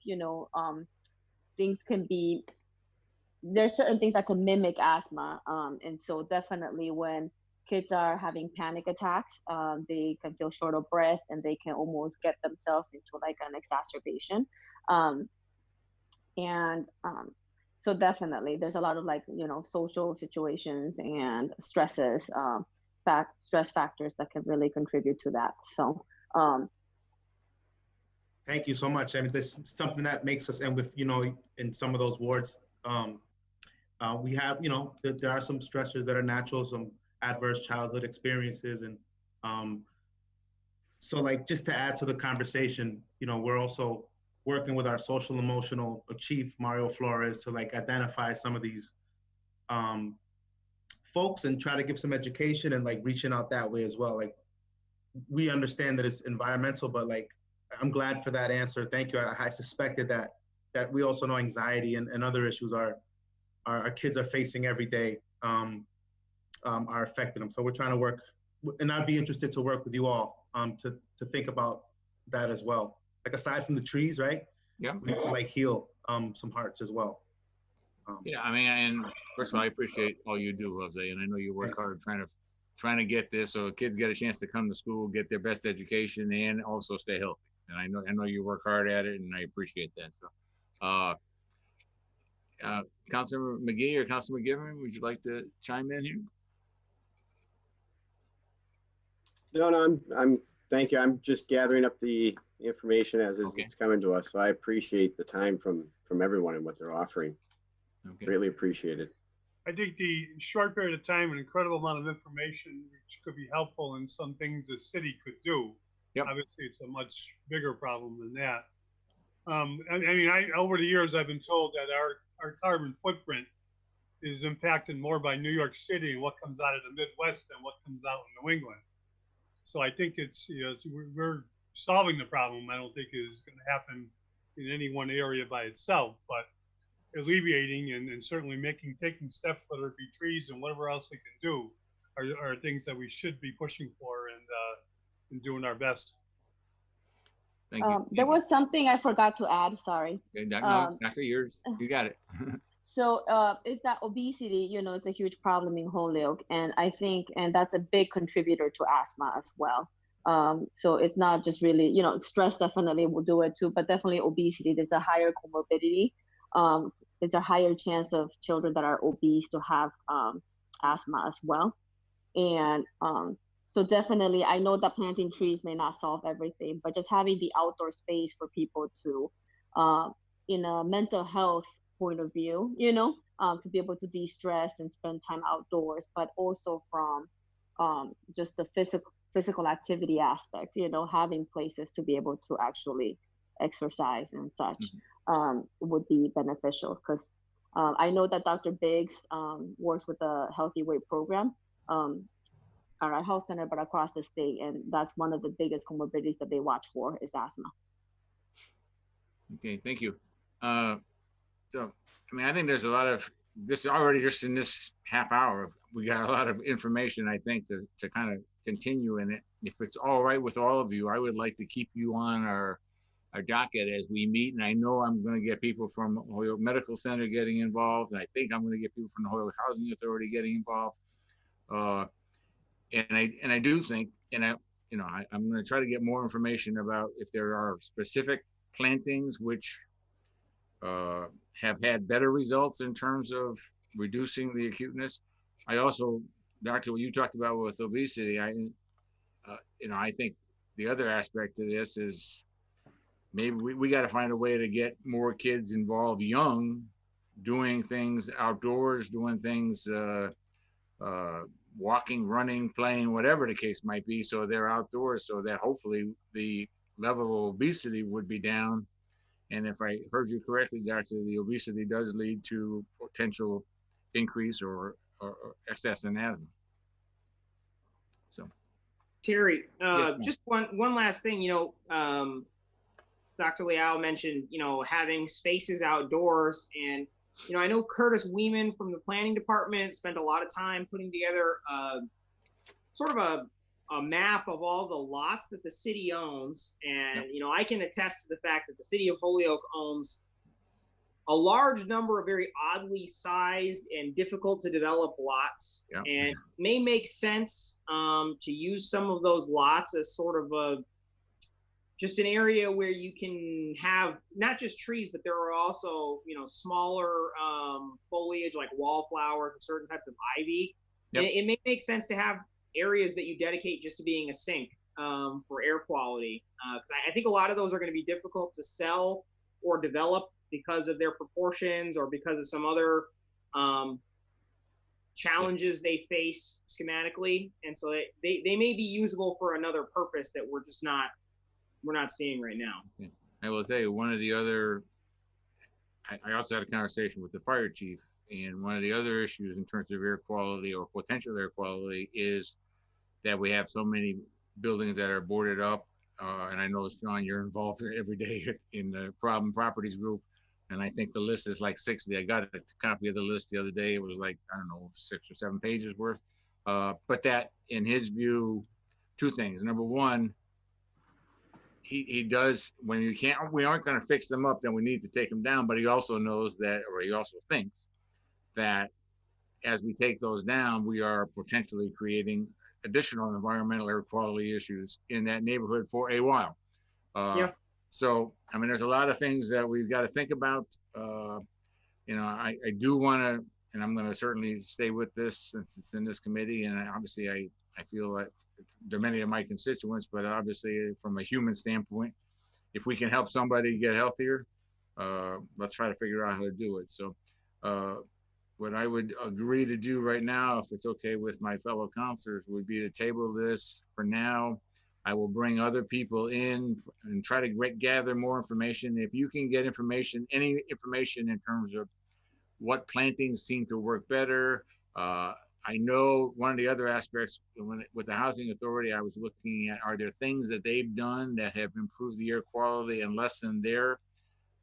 there's certain things that can mimic asthma. And so definitely when kids are having panic attacks, they can feel short of breath and they can almost get themselves into like an exacerbation. So definitely there's a lot of like, social situations and stresses, stress factors that can really contribute to that. So, thank you so much. I mean, this is something that makes us, and with, in some of those wards, we have, there are some stressors that are natural, some adverse childhood experiences. And so like, just to add to the conversation, we're also working with our social emotional chief, Mario Flores, to like identify some of these folks and try to give some education and like reaching out that way as well. Like, we understand that it's environmental, but like, I'm glad for that answer. Thank you. I suspected that we also know anxiety and other issues our kids are facing every day. are affecting them. So we're trying to work, and I'd be interested to work with you all to think about that as well. Like aside from the trees, right? Yeah. We need to like heal some hearts as well. Yeah, I mean, and first of all, I appreciate all you do, Jose, and I know you work hard trying to get this so kids get a chance to come to school, get their best education, and also stay healthy. And I know you work hard at it, and I appreciate that. So, Councilor McGee or Councilor McGivern, would you like to chime in here? No, I'm thank you. I'm just gathering up the information as Okay. it's coming to us. So I appreciate the time from everyone and what they're offering. Okay. Greatly appreciated. I think the short period of time, an incredible amount of information, which could be helpful in some things the city could do. Yep. Obviously, it's a much bigger problem than that. I mean, over the years, I've been told that our carbon footprint is impacted more by New York City and what comes out of the Midwest than what comes out in New England. So I think it's, you know, we're solving the problem. I don't think is going to happen in any one area by itself, but alleviating and certainly taking steps, whether it be trees and whatever else we can do, are things that we should be pushing for and doing our best. Thank you. There was something I forgot to add. Sorry. Okay, no, after yours, you got it. So is that obesity, you know, it's a huge problem in Holyoke. And I think, and that's a big contributor to asthma as well. So it's not just really, you know, stress definitely will do it too, but definitely obesity, there's a higher comorbidity. There's a higher chance of children that are obese to have asthma as well. And so definitely, I know that planting trees may not solve everything, but just having the outdoor space for people to, in a mental health point of view, you know, to be able to de-stress and spend time outdoors, but also from just the physical activity aspect, you know, having places to be able to actually exercise and such would be beneficial. Because I know that Dr. Biggs works with the Healthy Weight program at our health center, but across the state, and that's one of the biggest comorbidities that they watch for is asthma. Okay, thank you. So, I mean, I think there's a lot of this already just in this half hour. We got a lot of information, I think, to kind of continue in it. If it's all right with all of you, I would like to keep you on our docket as we meet. And I know I'm going to get people from Holyoke Medical Center getting involved. And I think I'm going to get people from the Holyoke Housing Authority getting involved. And I do think, and I'm going to try to get more information about if there are specific plantings which have had better results in terms of reducing the acuteness. I also, Doctor, what you talked about with obesity, I think the other aspect to this is maybe we got to find a way to get more kids involved young, doing things outdoors, doing things, walking, running, playing, whatever the case might be. So they're outdoors, so that hopefully the level of obesity would be down. And if I heard you correctly, Doctor, the obesity does lead to potential increase or excess in asthma. So, Terry, yes, just one last thing. You know, Dr. Leal mentioned, you know, having spaces outdoors, and you know, I know Curtis Weeman from the planning department spent a lot of time putting together sort of a map of all the lots that the city owns. And, you know, I can attest to the fact that the city of Holyoke owns a large number of very oddly sized and difficult to develop lots. Yep. And it may make sense to use some of those lots as sort of just an area where you can have not just trees, but there are also, you know, smaller foliage like wallflowers or certain types of ivy. Yep. And it may make sense to have areas that you dedicate just to being a sink for air quality. Because I think a lot of those are going to be difficult to sell or develop because of their proportions or because of some other challenges they face schematically. And so they may be usable for another purpose that we're not seeing right now. Okay. I will say one of the other, I also had a conversation with the fire chief, and one of the other issues in terms of air quality or potential air quality is that we have so many buildings that are boarded up. And I know, Sean, you're involved every day in the problem properties group. And I think the list is like 60. I got a copy of the list the other day. It was like, I don't know, 6 or 7 pages worth But that, in his view, two things. Number one, he does, when we aren't going to fix them up, then we need to take them down. But he also knows that, or he also thinks that as we take those down, we are potentially creating additional environmental air quality issues in that neighborhood for a while. Yeah. So, I mean, there's a lot of things that we've got to think about. I do want to, and I'm going to certainly stay with this since it's in this committee. And obviously, I feel that there are many of my constituents, but obviously, from a human standpoint, if we can help somebody get healthier, let's try to figure out how to do it. So, what I would agree to do right now, if it's okay with my fellow counselors, would be to table this for now. I will bring other people in and try to gather more information. If you can get information, any information in terms of what plantings seem to work better. I know one of the other aspects with the Housing Authority, I was looking at, are there things that they've done that have improved the air quality and lessened their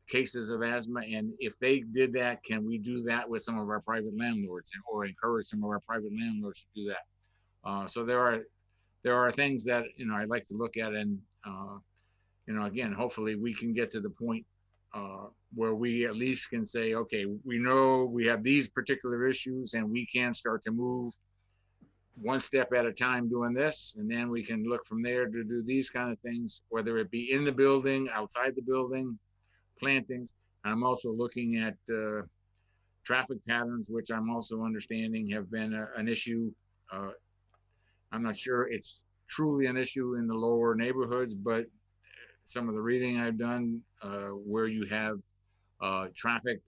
cases of asthma? And if they did that, can we do that with some of our private landlords, or encourage some of our private landlords to do that? So there are things that, I'd like to look at, and, again, hopefully we can get to the point where we at least can say, okay, we know we have these particular issues and we can start to move one step at a time doing this. And then we can look from there to do these kind of things, whether it be in the building, outside the building, plantings. I'm also looking at traffic patterns, which I'm also understanding have been an issue. I'm not sure it's truly an issue in the lower neighborhoods, but some of the reading I've done where you have traffic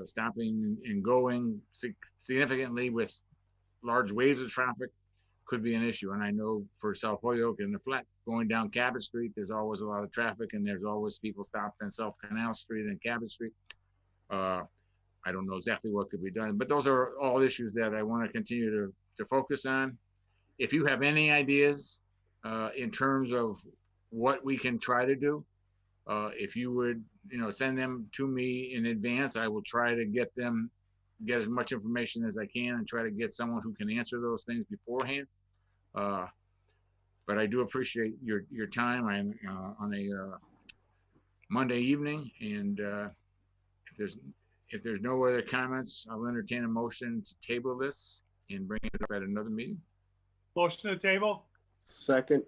stopping and going significantly with large waves of traffic could be an issue. And I know for South Holyoke and the flat going down Cabot Street, there's always a lot of traffic, and there's always people stopped on South Canal Street and Cabot Street. I don't know exactly what could be done, but those are all issues that I want to continue to focus on. If you have any ideas in terms of what we can try to do, if you would, send them to me in advance, I will try to get as much information as I can and try to get someone who can answer those things beforehand. But I do appreciate your time. I'm on a Monday evening, and if there's no other comments, I'll entertain a motion to table this and bring it up at another meeting. Motion to table? Second.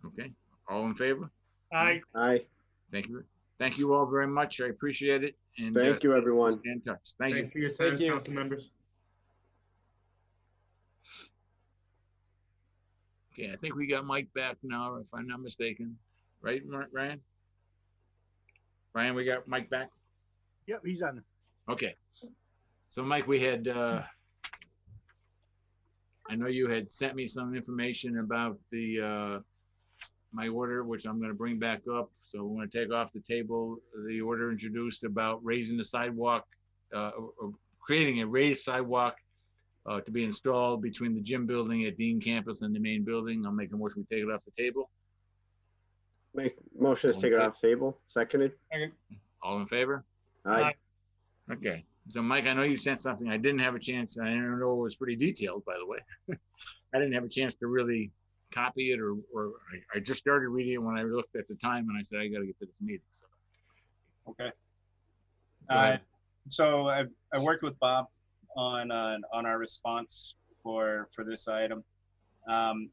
Okay, all in favor? Aye. Aye. Thank you. Thank you all very much. I appreciate it. And Thank you, everyone. Stay in touch. Thank you. Thank you for your time, council members. Okay, I think we got Mike back now, if I'm not mistaken. Right, Ryan? Ryan, we got Mike back? Yep, he's on. Okay. So Mike, we had, I know you had sent me some information about my order, which I'm going to bring back up. So we're going to take off the table the order introduced about raising the sidewalk, or creating a raised sidewalk to be installed between the gym building at Dean Campus and the main building. I'll make a motion we take it off the table. Make motion to take it off table. Seconded. All in favor? Aye. Okay. So Mike, I know you sent something. I didn't have a chance. I didn't know it was pretty detailed, by the way. I didn't have a chance to really copy it, or I just started reading it when I looked at the time, and I said, I got to get to this meeting. So. Okay. So I worked with Bob on our response for this item.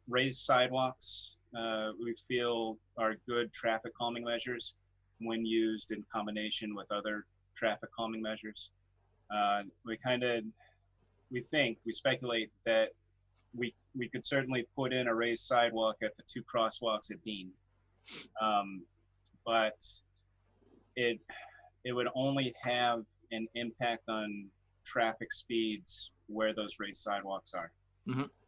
Raised sidewalks, we feel are good traffic calming measures when used in combination with other traffic calming measures. We speculate that we could certainly put in a raised sidewalk at the two crosswalks at Dean, but it would only have an impact on traffic speeds where those raised sidewalks are.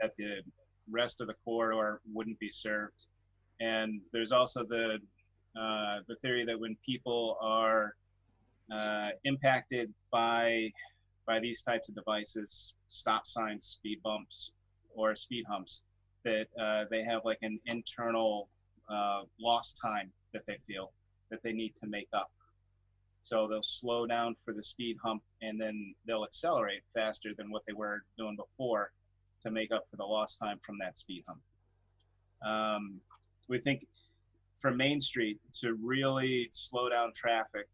That the rest of the corridor wouldn't be served. And there's also the theory that when people are impacted by these types of devices, stop signs, speed bumps, or speed humps, that they have like an internal lost time that they feel that they need to make up. So they'll slow down for the speed hump, and then they'll accelerate faster than what they were doing before to make up for the lost time from that speed hump. We think for Main Street to really slow down traffic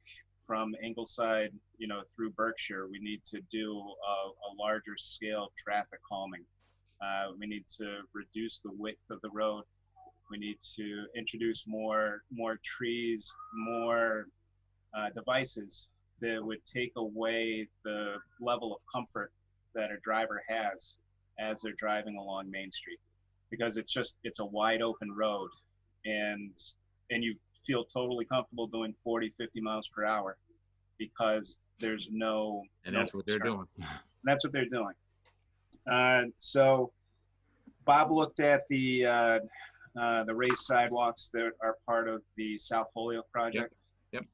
from Ingleside, through Berkshire, we need to do a larger scale traffic calming. We need to reduce the width of the road. We need to introduce more trees, more devices that would take away the level of comfort that a driver has as they're driving along Main Street, because it's a wide open road, and you feel totally comfortable doing 40, 50 miles per hour because there's no. And that's what they're doing. That's what they're doing. So Bob looked at the raised sidewalks that are part of the South Holyoke project. Yep.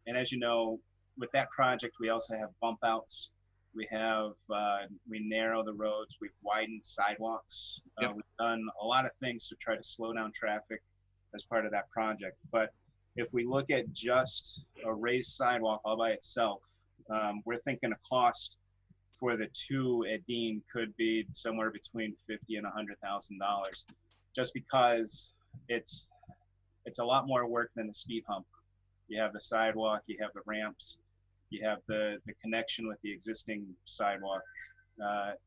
And as you know, with that project, we also have bump outs. We narrow the roads. We've widened sidewalks. Yep. We've done a lot of things to try to slow down traffic as part of that project. But if we look at just a raised sidewalk all by itself, we're thinking a cost for the two at Dean could be somewhere between $50,000 and $100,000, just because it's a lot more work than the speed hump. You have the sidewalk, you have the ramps, you have the connection with the existing sidewalk,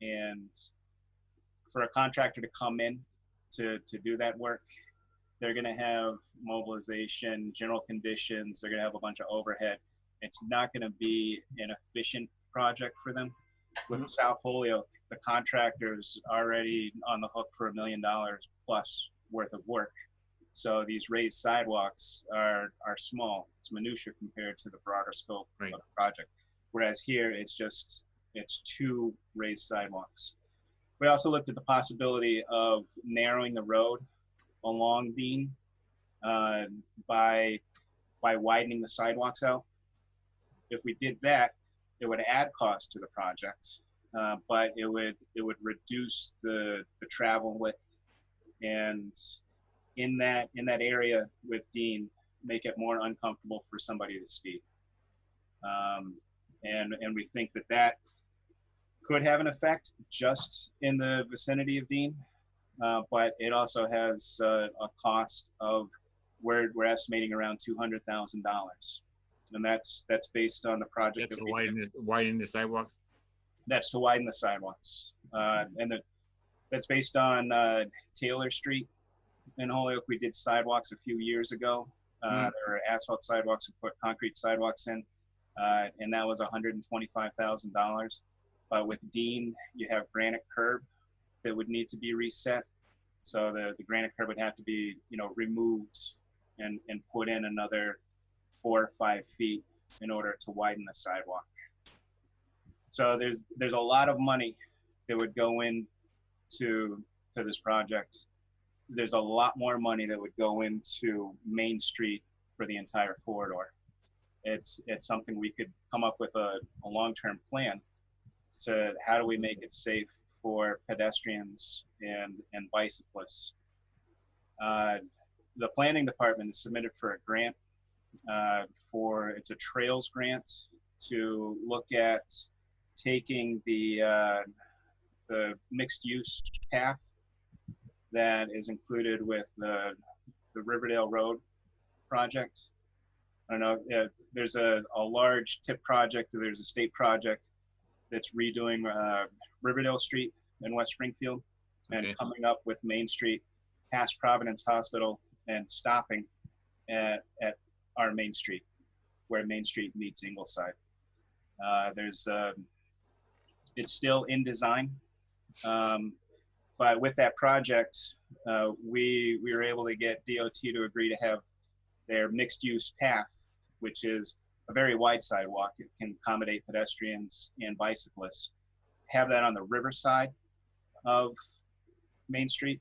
and for a contractor to come in to do that work, they're going to have mobilization, general conditions, they're going to have a bunch of overhead. It's not going to be an efficient project for them. With South Holyoke, the contractor's already on the hook for $1 million plus worth of work. So these raised sidewalks are small. It's minutia compared to the broader scope of the project. Whereas here, it's two raised sidewalks. We also looked at the possibility of narrowing the road along Dean by widening the sidewalks out. If we did that, it would add cost to the project, but it would reduce the travel width, and in that area with Dean, make it more uncomfortable for somebody to speed. And we think that could have an effect just in the vicinity of Dean, but it also has a cost of we're estimating around $200,000. And that's based on the project. That's to widen the sidewalks? That's to widen the sidewalks. That's based on Taylor Street in Holyoke. We did sidewalks a few years ago. There were asphalt sidewalks. We put concrete sidewalks in, and that was $125,000. But with Dean, you have granite curb that would need to be reset. So the granite curb would have to be, removed and put in another 4 or 5 feet in order to widen the sidewalk. So there's a lot of money that would go into this project. There's a lot more money that would go into Main Street for the entire corridor. It's something we could come up with a long-term plan to how do we make it safe for pedestrians and bicyclists. The planning department has submitted for a grant it's a trails grant to look at taking the mixed use path that is included with the Riverdale Road project. I don't know, there's a large TIP project, there's a state project that's redoing Riverdale Street in West Springfield and coming up with Main Street past Providence Hospital and stopping at our Main Street, where Main Street meets Ingleside. It's still in design, but with that project, we were able to get DOT to agree to have their mixed use path, which is a very wide sidewalk. It can accommodate pedestrians and bicyclists. Have that on the riverside of Main Street,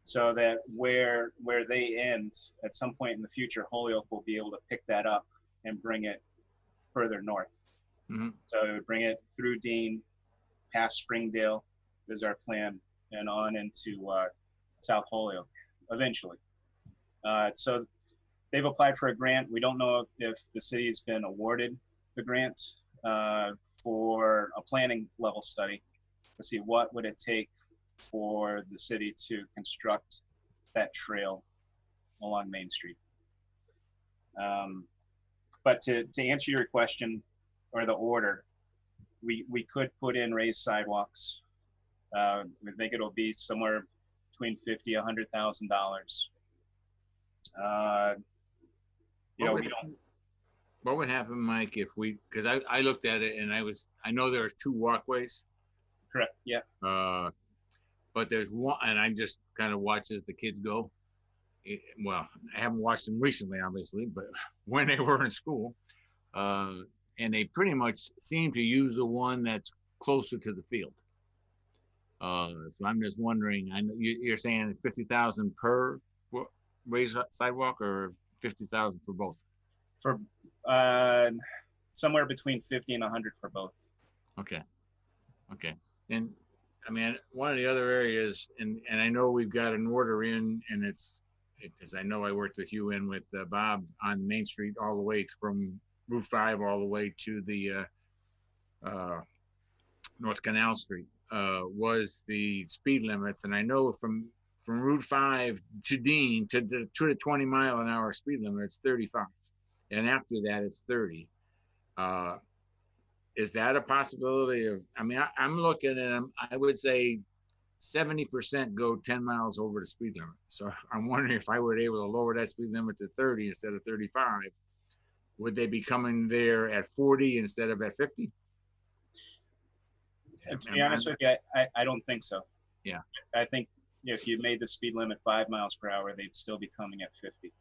so that where they end, at some point in the future, Holyoke will be able to pick that up and bring it further north. So it would bring it through Dean, past Springdale is our plan, and on into South Holyoke eventually. So they've applied for a grant. We don't know if the city has been awarded the grant for a planning level study. let's see, what would it take for the city to construct that trail along Main Street? But to answer your question, or the order, we could put in raised sidewalks. We think it'll be somewhere between $50,000–$100,000. You know, we don't. What would happen, Mike, if we, because I looked at it and I know there's 2 walkways. Correct, yeah. But there's one, and I just kind of watch as the kids go. Well, I haven't watched them recently, obviously, but when they were in school, and they pretty much seem to use the one that's closer to the field. So I'm just wondering, I know you're saying 50,000 per raised sidewalk, or 50,000 for both? For somewhere between 50 and 100 for both. Okay. And I mean, one of the other areas, and I know we've got an order in, and it's because I know I worked with you and with Bob on Main Street all the way from Route 5 all the way to the North Canal Street, was the speed limits. And I know from Route 5 to Dean to the 20-mile-an-hour speed limit, it's 35. And after that, it's 30. Is that a possibility of, I mean, I'm looking at them, I would say 70% go 10 miles over the speed limit. So I'm wondering if I were able to lower that speed limit to 30 instead of 35, would they be coming there at 40 instead of at 50? To be honest with you, I don't think so. Yeah. I think if you made the speed limit 5 miles per hour, they'd still be coming at 50.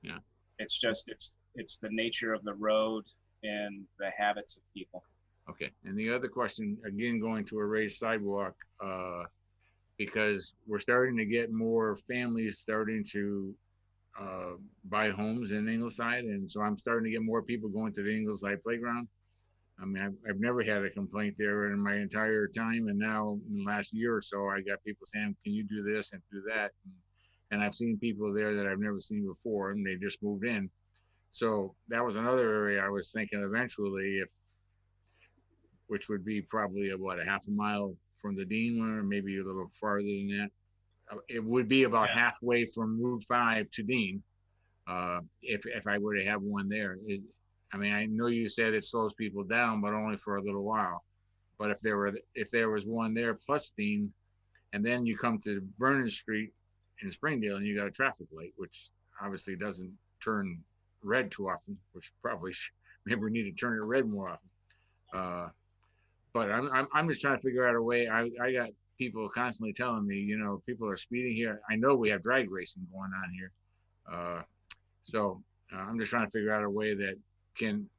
Yeah. It's just, it's the nature of the road and the habits of people. Okay. And the other question, again, going to a raised sidewalk, because we're starting to get more families starting to buy homes in Ingleside. And so I'm starting to get more people going to the Ingleside playground. I mean, I've never had a complaint there in my entire time. And now in the last year or so, I got people saying, can you do this and do that? And I've seen people there that I've never seen before, and they just moved in. So that was another area I was thinking eventually, which would be probably a half a mile from the Dean one, or maybe a little farther than that. It would be about halfway from Route 5 to Dean, if I were to have one there. I mean, I know you said it slows people down, but only for a little while. But if there was one there plus Dean, and then you come to Vernon Street in Springdale and you got a traffic light, which obviously doesn't turn red too often, which probably maybe we need to turn it red more often. But I'm just trying to figure out a way. I got people constantly telling me, you know, people are speeding here. I know we have drag racing going on here. So I'm just trying to figure out a way that can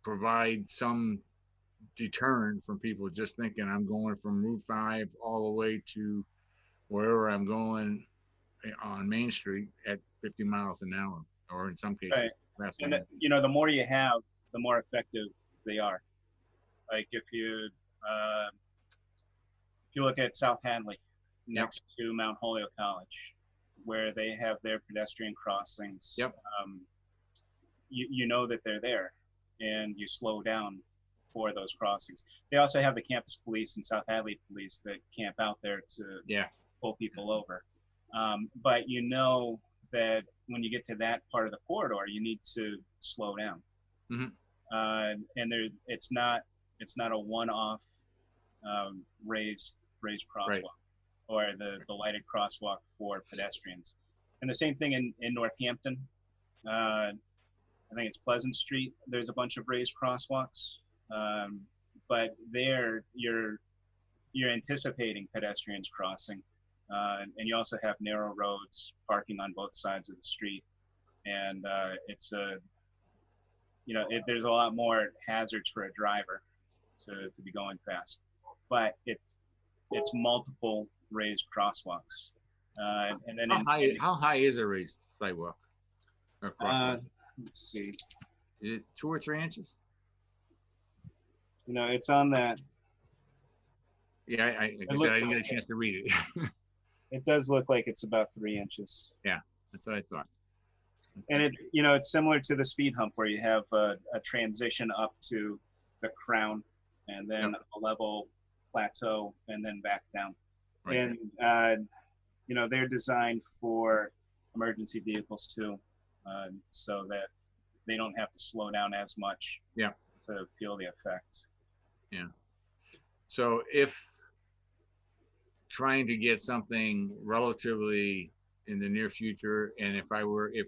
provide some deterrent from people just thinking I'm going from Route 5 all the way to wherever I'm going on Main Street at 50 miles an hour, or in some cases. Right. And you know, the more you have, the more effective they are. Like if you look at South Hadley next to Mount Holyoke College, where they have their pedestrian crossings. Yep. You know that they're there, and you slow down for those crossings. They also have the campus police and South Hadley police that camp out there to pull people over. But you know that when you get to that part of the corridor, you need to slow down. Mm-hmm. And it's not a one-off raised crosswalk, or the lighted crosswalk for pedestrians. And the same thing in Northampton. I think it's Pleasant Street. There's a bunch of raised crosswalks, but there you're anticipating pedestrians crossing, and you also have narrow roads, parking on both sides of the street, and there's a lot more hazards for a driver to be going fast. But it's multiple raised crosswalks, and then how high is a raised sidewalk or crosswalk? Let's see. Is it 2 or 3 inches? You know, it's on that. Yeah, I didn't get a chance to read it. It does look like it's about 3 inches. Yeah, that's what I thought. And it's similar to the speed hump, where you have a transition up to the crown, and then a level plateau and then back down. Right. And they're designed for emergency vehicles too, so that they don't have to slow down as much. Yeah. To feel the effect. Yeah. So if trying to get something relatively in the near future, and if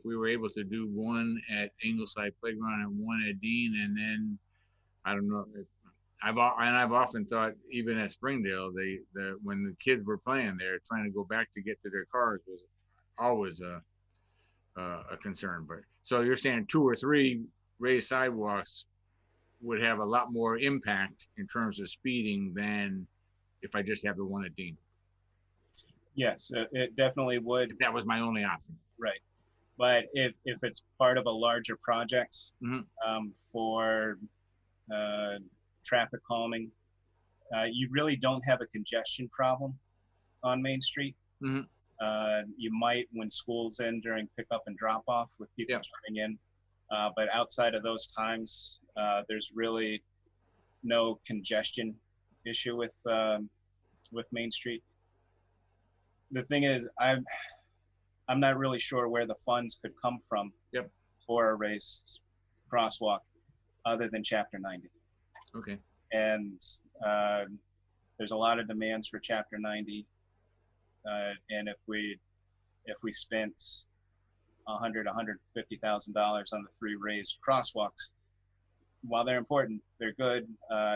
we were able to do one at Ingleside Playground and one at Dean, and then I don't know, I've often thought even at Springdale, when the kids were playing there, trying to go back to get to their cars was always a concern. But so you're saying 2 or 3 raised sidewalks would have a lot more impact in terms of speeding than if I just have the one at Dean. Yes, it definitely would. That was my only option. Right. But if it's part of a larger project, for traffic calming, you really don't have a congestion problem on Main Street. You might when school's in during pickup and drop off with people turning in. But outside of those times, there's really no congestion issue with Main Street. The thing is, I'm not really sure where the funds could come from for a raised crosswalk other than Chapter 90. Okay. And there's a lot of demands for Chapter 90. And if we spent $150,000 on the 3 raised crosswalks, while they're important, they're good,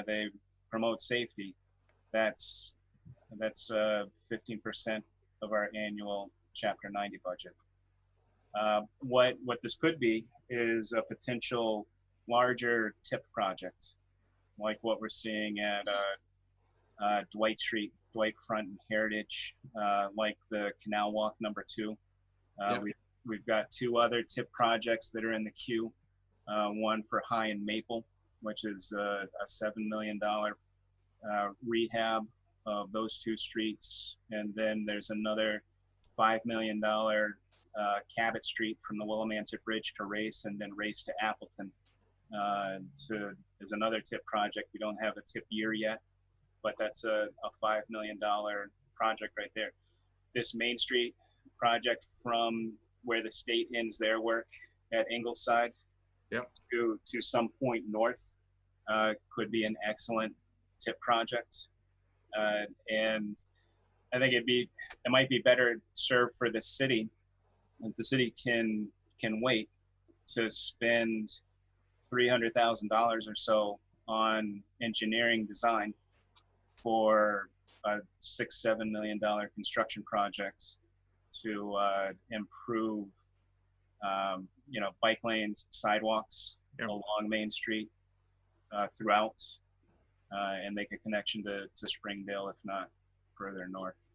they promote safety, that's 15% of our annual Chapter 90 budget. What this could be is a potential larger tip project, like what we're seeing at Dwight Street, Dwight Front and Heritage, like the Canal Walk number 2. We've got 2 other tip projects that are in the queue. One for High and Maple, which is a $7 million rehab of those 2 streets. And then there's another $5 million Cabot Street from the Willimantic Bridge to Race, and then Race to Appleton. There's another tip project. We don't have a tip year yet, but that's a $5 million project right there. This Main Street project from where the state ends their work at Ingleside to some point north could be an excellent tip project. And I think it might be better served for the city if the city can wait to spend $300,000 or so on engineering design for a $6-7 million construction project to improve bike lanes, sidewalks along Main Street throughout, and make a connection to Springdale, if not further north.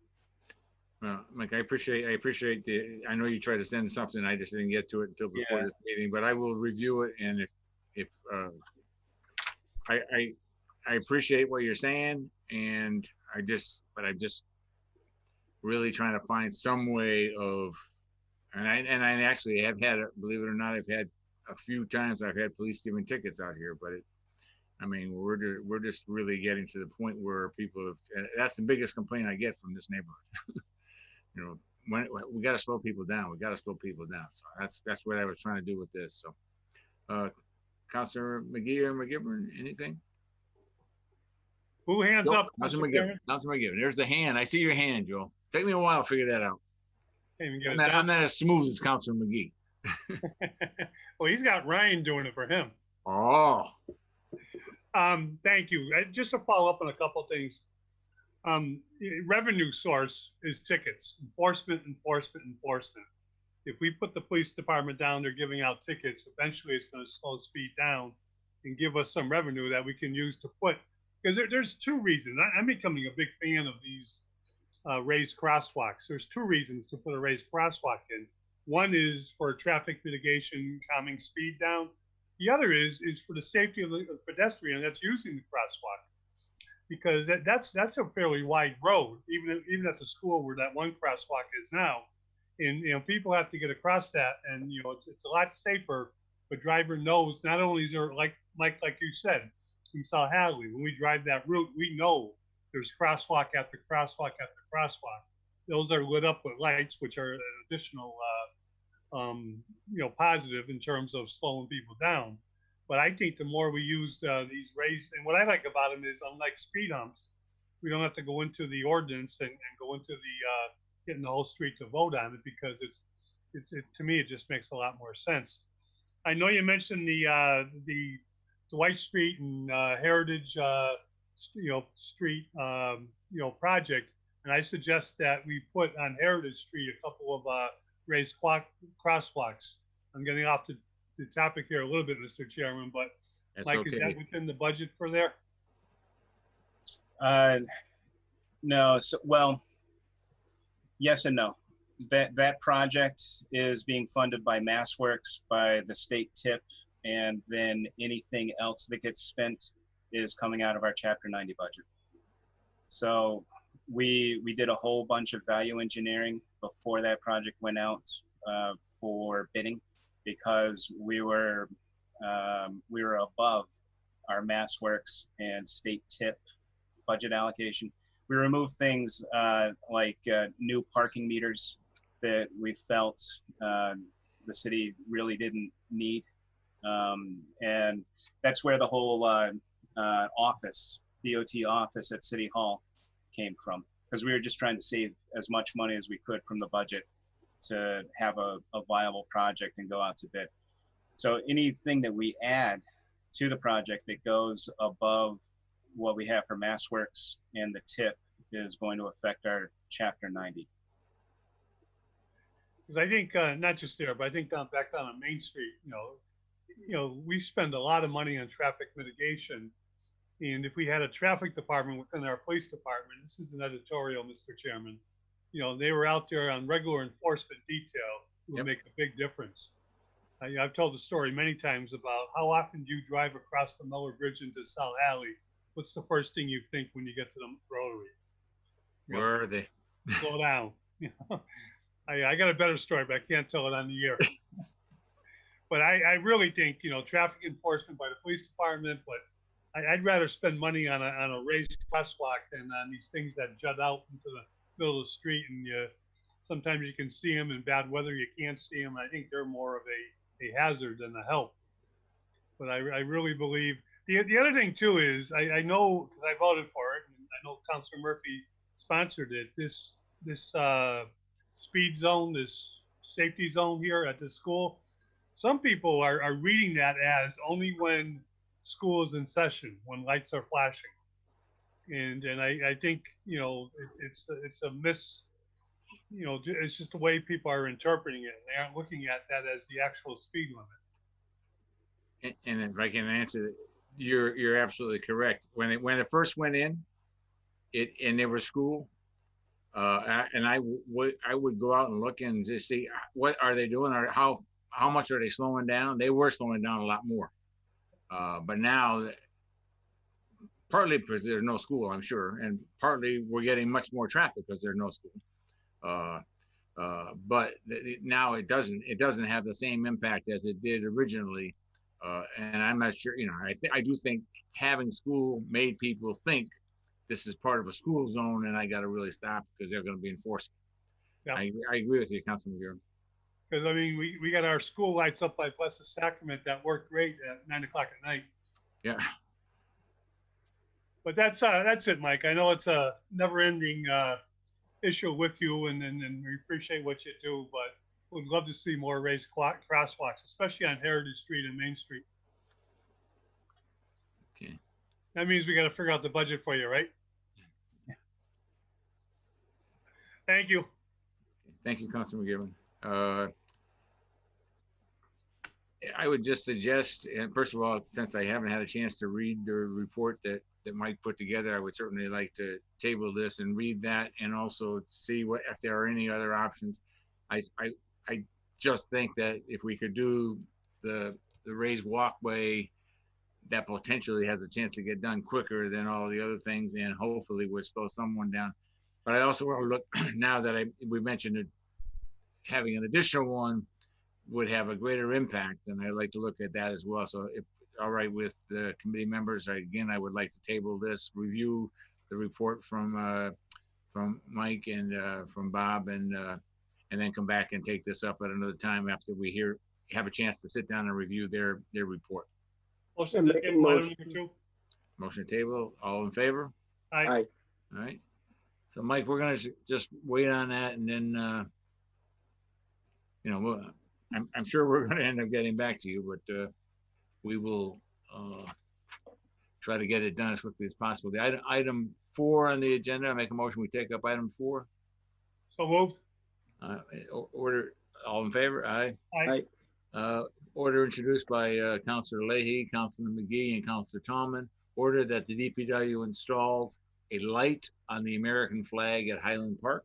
Well, Mike, I appreciate I know you tried to send something, I just didn't get to it until before this meeting, but I will review it, and if I appreciate what you're saying, and I'm just really trying to find some way of, and I actually have had, believe it or not, I've had a few times I've had police giving tickets out here, but we're just really getting to the point where people have, that's the biggest complaint I get from this neighborhood. When we got to slow people down. So that's what I was trying to do with this. So, Councilor McGee or McGivern, anything? Who hands up? Councilor McGivern. There's the hand. I see your hand, Joe. Take me a while to figure that out. I'm not as smooth as Councilor McGee. Well, he's got Ryan doing it for him. Oh. Thank you. Just to follow up on a couple of things. Revenue source is tickets. Enforcement. If we put the police department down, they're giving out tickets. Eventually, it's going to slow speed down and give us some revenue that we can use to put. Because there's 2 reasons. I'm becoming a big fan of these raised crosswalks. There's 2 reasons to put a raised crosswalk in. One is for traffic mitigation, calming speed down. The other is for the safety of the pedestrian that's using the crosswalk, because that's a fairly wide road, even at the school where that one crosswalk is now, and people have to get across that, and it's a lot safer. The driver knows not only is there, like Mike, like you said, in South Hadley, when we drive that route, we know there's crosswalk after crosswalk after crosswalk. Those are lit up with lights, which are an additional, positive in terms of slowing people down. But I think the more we use these raised, and what I like about them is, unlike speed humps, we don't have to go into the ordinance and go into the getting the whole street to vote on it, because to me, it just makes a lot more sense. I know you mentioned the Dwight Street and Heritage, Street, project, and I suggest that we put on Heritage Street a couple of raised crosswalks. I'm getting off the topic here a little bit, Mr. Chairman, but That's Mike, okay. is that within the budget for there? No, so, well, yes and no. That project is being funded by MassWorks, by the state tip, and then anything else that gets spent is coming out of our Chapter 90 budget. So we did a whole bunch of value engineering before that project went out for bidding, because we were above our MassWorks and state tip budget allocation. We removed things like new parking meters that we felt the city really didn't need. And that's where the whole office, DOT office at City Hall came from, because we were just trying to save as much money as we could from the budget to have a viable project and go out to bid. So anything that we add to the project that goes above what we have for MassWorks and the tip is going to affect our Chapter 90. Because I think not just there, but I think back down on Main Street, we spend a lot of money on traffic mitigation. And if we had a traffic department within our police department, this is an editorial, Mr. Chairman, they were out there on regular enforcement detail, it would make a big difference. I've told the story many times about how often do you drive across the Miller Bridge into South Alley? What's the first thing you think when you get to the Rotary? Where are they? Slow down. I got a better story, but I can't tell it on the air. But I really think, traffic enforcement by the police department, but I'd rather spend money on a raised crosswalk than on these things that jut out into the middle of the street, and sometimes you can see them in bad weather, you can't see them. I think they're more of a hazard than a help. But I really believe, the other thing too is, I know, because I voted for it, and I know Councilor Murphy sponsored it, this speed zone, this safety zone here at the school. Some people are reading that as only when school is in session, when lights are flashing. And I think, it's a it's just the way people are interpreting it. They aren't looking at that as the actual speed limit. And if I can answer, you're absolutely correct. When it first went in, and there was school, and I would go out and look and just see what are they doing, or how much are they slowing down. They were slowing down a lot more, but now, partly because there's no school, I'm sure, and partly we're getting much more traffic because there's no school. But now it doesn't have the same impact as it did originally. And I'm not sure, I do think having school made people think this is part of a school zone, and I got to really stop because they're going to be enforced. Yeah. I agree with you, Councilman McGivern. Because we got our school lights up by Blessed Sacrament that work great at 9 o'clock at night. Yeah. But that's it, Mike. I know it's a never-ending issue with you, and we appreciate what you do, but we'd love to see more raised crosswalks, especially on Heritage Street and Main Street. Okay. That means we got to figure out the budget for you, right? Yeah. Thank you. Thank you, Councilman McGivern. I would just suggest, and first of all, since I haven't had a chance to read the report that Mike put together, I would certainly like to table this and read that, and also see if there are any other options. I just think that if we could do the raised walkway, that potentially has a chance to get done quicker than all the other things, and hopefully would slow someone down. But I also want to look, now that we mentioned it, having an additional one would have a greater impact, and I'd like to look at that as well. So if all right with the committee members, I would like to table this, review the report from Mike and from Bob, and then come back and take this up at another time after we have a chance to sit down and review their report. Motion to Make a table item motion. number 2. Motion to table, all in favor? Aye. Aye. All right. So Mike, we're gonna just wait on that, and then, I'm sure we're gonna end up getting back to you, but we will try to get it done as quickly as possible. The item 4 on the agenda, I make a motion, we take up item 4. So moved. Order, all in favor? Aye. Aye. Order introduced by Councilor Leahy, Councilor McGee, and Councilor Tallman. Order that the DPW installs a light on the American flag at Highland Park.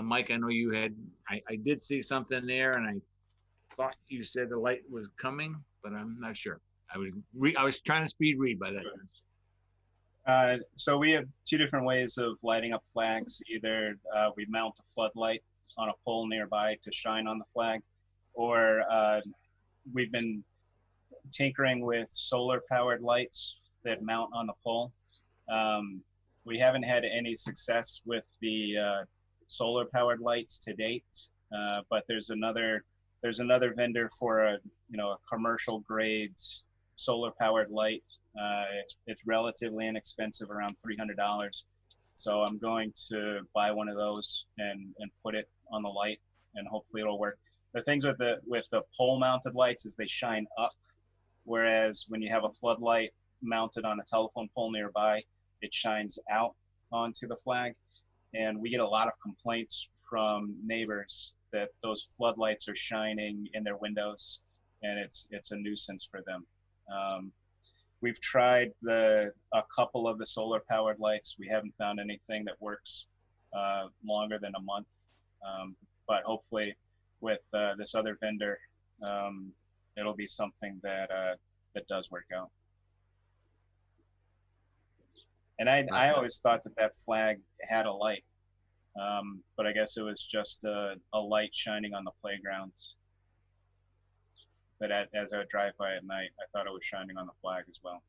Mike, I know you had, I did see something there, and I thought you said the light was coming, but I'm not sure. I was trying to speed read by that time. So we have 2 different ways of lighting up flags. Either we mount a floodlight on a pole nearby to shine on the flag, or we've been tinkering with solar-powered lights that mount on the pole. We haven't had any success with the solar-powered lights to date, but there's another vendor for a commercial-grade solar-powered light. It's relatively inexpensive, around $300. So I'm going to buy one of those and put it on the light, and hopefully it'll work. The things with the pole-mounted lights is they shine up, whereas when you have a floodlight mounted on a telephone pole nearby, it shines out onto the flag. And we get a lot of complaints from neighbors that those floodlights are shining in their windows, and it's a nuisance for them. We've tried a couple of the solar-powered lights. We haven't found anything that works longer than a month, but hopefully with this other vendor, it'll be something that does work out. And I always thought that flag had a light, but I guess it was just a light shining on the playgrounds. But as I would drive by at night, I thought it was shining on the flag as well.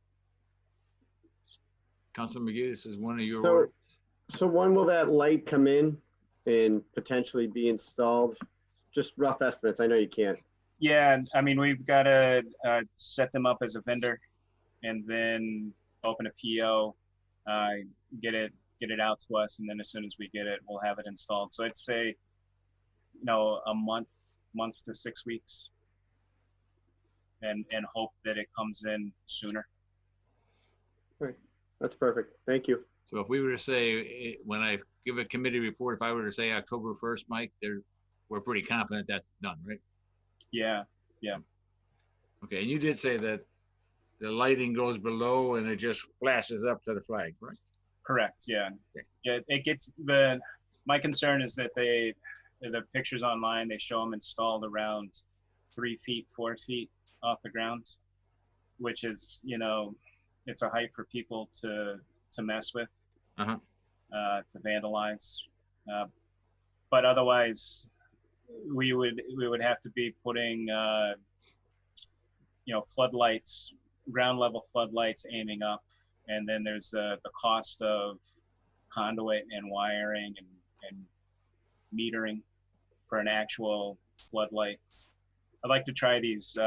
Councilor McGee, this is one of your So- orders. So when will that light come in and potentially be installed? Just rough estimates. I know you can't. Yeah, I mean, we've got to set them up as a vendor, and then open a PO, get it out to us, and then as soon as we get it, we'll have it installed. So I'd say, a month to 6 weeks, and hope that it comes in sooner. That's perfect. Thank you. So if we were to say, when I give a committee report, if I were to say October 1st, Mike, we're pretty confident that's done, right? Yeah. Okay, and you did say that the lighting goes below and it just flashes up to the flag, right? Correct. Yeah. Okay. Yeah. It gets my concern is that the pictures online, they show them installed around 3 feet, 4 feet off the ground, which is, it's a height for people to mess with, to vandalize. But otherwise, we would have to be putting, floodlights, ground level floodlights aiming up. And then there's the cost of conduit and wiring and metering for an actual floodlight. I'd like to try these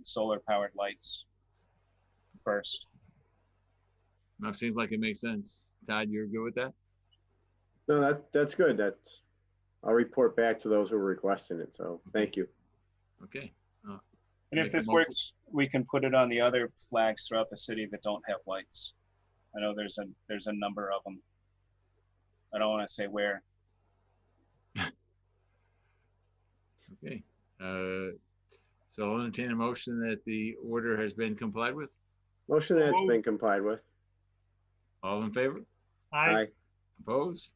solar powered lights first. That seems like it makes sense. Todd, you're good with that? No, that's good. I'll report back to those who are requesting it. So thank you. Okay. And if this works, we can put it on the other flags throughout the city that don't have lights. I know there's a number of them. I don't want to say where. Okay. So I'll entertain a motion that the order has been complied with. Motion that's been complied with. All in favor? Aye. Opposed?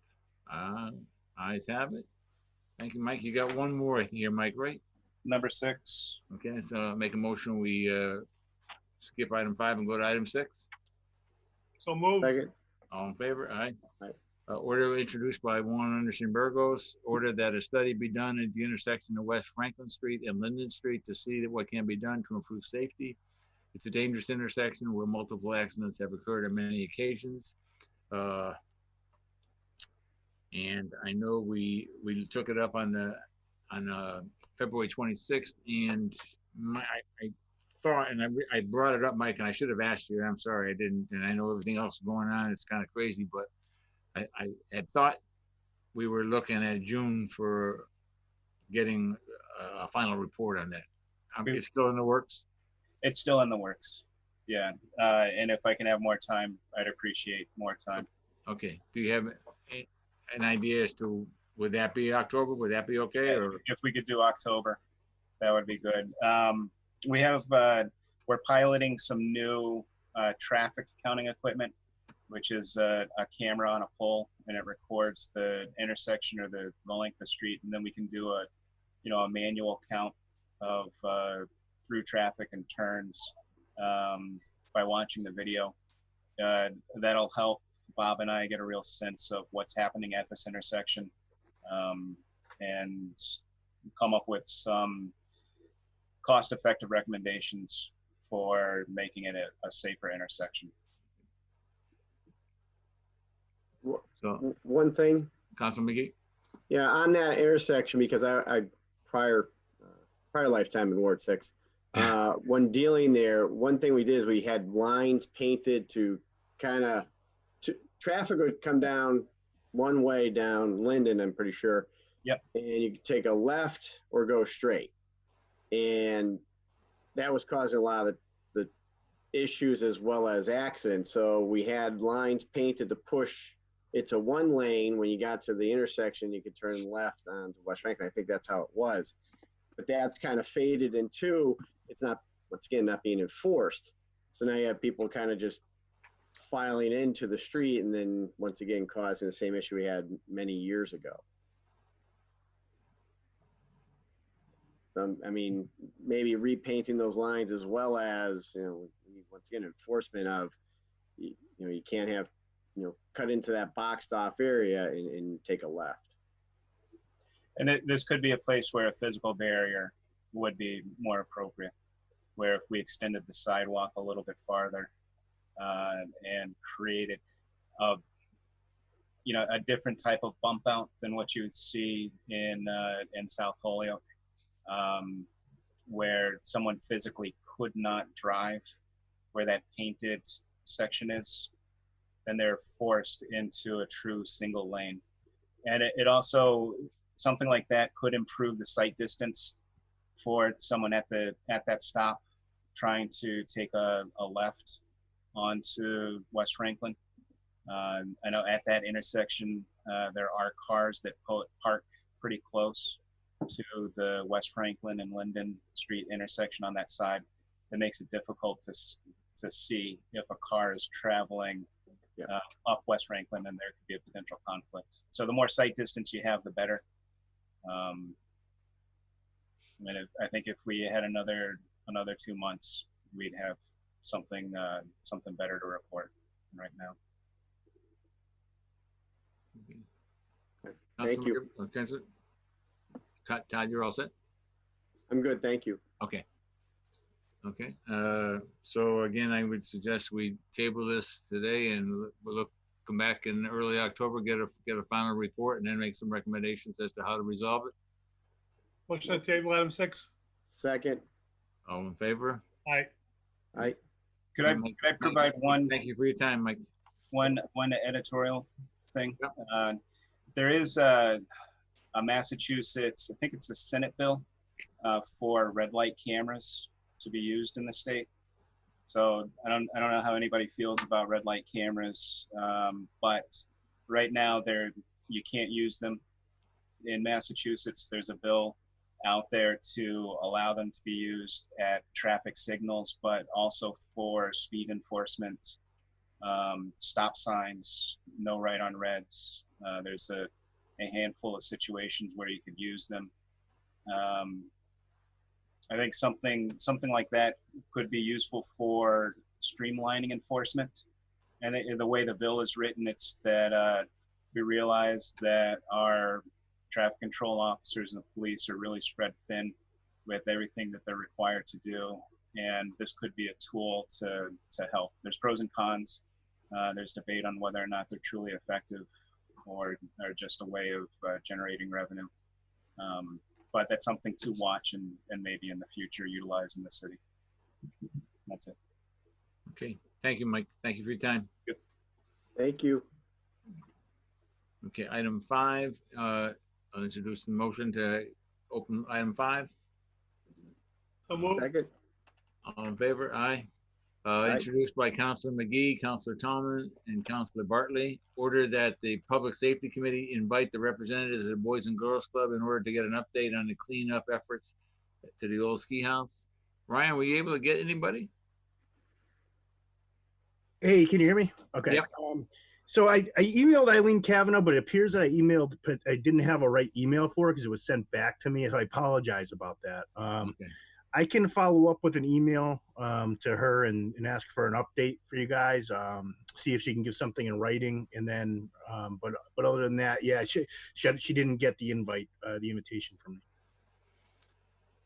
Ayes have it. Thank you, Mike. You got one more here, Mike, right? Number 6. Okay, so make a motion. We skip item 5 and go to item 6. So moved. Second. All in favor? Aye. Aye. Order introduced by Warren Anderson Burgos. Order that a study be done at the intersection of West Franklin Street and Linden Street to see what can be done to improve safety. It's a dangerous intersection where multiple accidents have occurred on many occasions. And I know we took it up on February 26th, and I thought, and I brought it up, Mike, and I should have asked you. I'm sorry I didn't, and I know everything else going on. It's kind of crazy, but I had thought we were looking at June for getting a final report on that. It's still in the works? It's still in the works. Yeah. And if I can have more time, I'd appreciate more time. Okay. Do you have an idea as to, would that be October? Would that be okay? Or if we could do October, that would be good. We have, we're piloting some new traffic counting equipment, which is a camera on a pole, and it records the intersection or the length of street, and then we can do a manual count of through traffic and turns by watching the video. That'll help Bob and I get a real sense of what's happening at this intersection, and come up with some cost-effective recommendations for making it a safer intersection. so, One thing, Councilor McGee? yeah, on that intersection, because I prior lifetime in Ward 6, when dealing there, one thing we did is we had lines painted to kind of, traffic would come down one way down Linden, I'm pretty sure. Yep. And you could take a left or go straight. And that was causing a lot of the issues as well as accidents. So we had lines painted to push it to one lane. When you got to the intersection, you could turn left onto West Franklin. I think that's how it was. But that's kind of faded into, it's not, once again, not being enforced. So now you have people kind of just filing into the street, and then once again causing the same issue we had many years ago. So, I mean, maybe repainting those lines, as well as, once again, enforcement of, you can't have, cut into that boxed off area and take a left. And this could be a place where a physical barrier would be more appropriate, where if we extended the sidewalk a little bit farther and created a different type of bump out than what you would see in South Holyoke, where someone physically could not drive where that painted section is, then they're forced into a true single lane. And it also, something like that could improve the sight distance for someone at that stop trying to take a left onto West Franklin. I know at that intersection, there are cars that park pretty close to the West Franklin and Linden Street intersection on that side. That makes it difficult to see if a car is traveling up West Franklin, and there could be a potential conflict. So the more sight distance you have, the better. I think if we had another 2 months, we'd have something better to report right now. Thank you. Todd, you're all set? I'm good, thank you. Okay. Okay. So again, I would suggest we table this today, and we'll come back in early October, get a final report, and then make some recommendations as to how to resolve it. Motion to table item 6. Second. All in favor? Aye. Aye. Could I provide one? Thank you for your time, Mike. One editorial thing. Yep. There is a Massachusetts, I think it's a Senate bill for red light cameras to be used in the state. So I don't know how anybody feels about red light cameras, but right now you can't use them in Massachusetts. There's a bill out there to allow them to be used at traffic signals, but also for speed enforcement, stop signs, no right on reds. There's a handful of situations where you could use them. I think something like that could be useful for streamlining enforcement. And the way the bill is written, it's that we realize that our traffic control officers and the police are really spread thin with everything that they're required to do. And this could be a tool to help. There's pros and cons. There's debate on whether or not they're truly effective or just a way of generating revenue. But that's something to watch and maybe in the future utilize in the city. That's it. Okay. Thank you, Mike. Thank you for your time. Thank you. Okay, item 5, I'll introduce the motion to open item 5. So moved. Second. All in favor? Aye. Aye. Introduced by Councilor McGee, Councilor Tallman, and Councilor Bartley. Order that the Public Safety Committee invite the representatives of the Boys and Girls Club in order to get an update on the cleanup efforts to the old ski house. Ryan, were you able to get anybody? Hey, can you hear me? Okay. Yep. So I emailed Eileen Kavanaugh, but it appears that I didn't have a right email for it because it was sent back to me. So I apologize about that. Okay. I can follow up with an email to her and ask for an update for you guys. See if she can give something in writing, and then. But other than that, yeah, she didn't get the invitation from me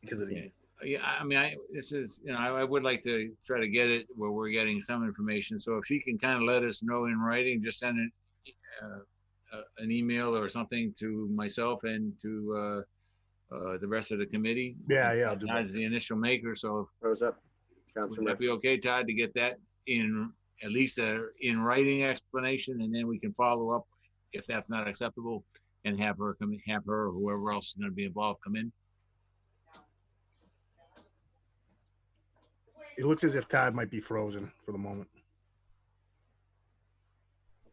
because of the email. Yeah, I mean, this is, I would like to try to get it where we're getting some information. So if she can kind of let us know in writing, just send an email or something to myself and to the rest of the committee. Yeah, I'll do that. Todd's the initial maker, so Rose up. would Councilor that Murphy. be okay, Todd, to get that in at least in writing explanation, and then we can follow up if that's not acceptable and have her or whoever else is going to be involved come in. It looks as if Todd might be frozen for the moment.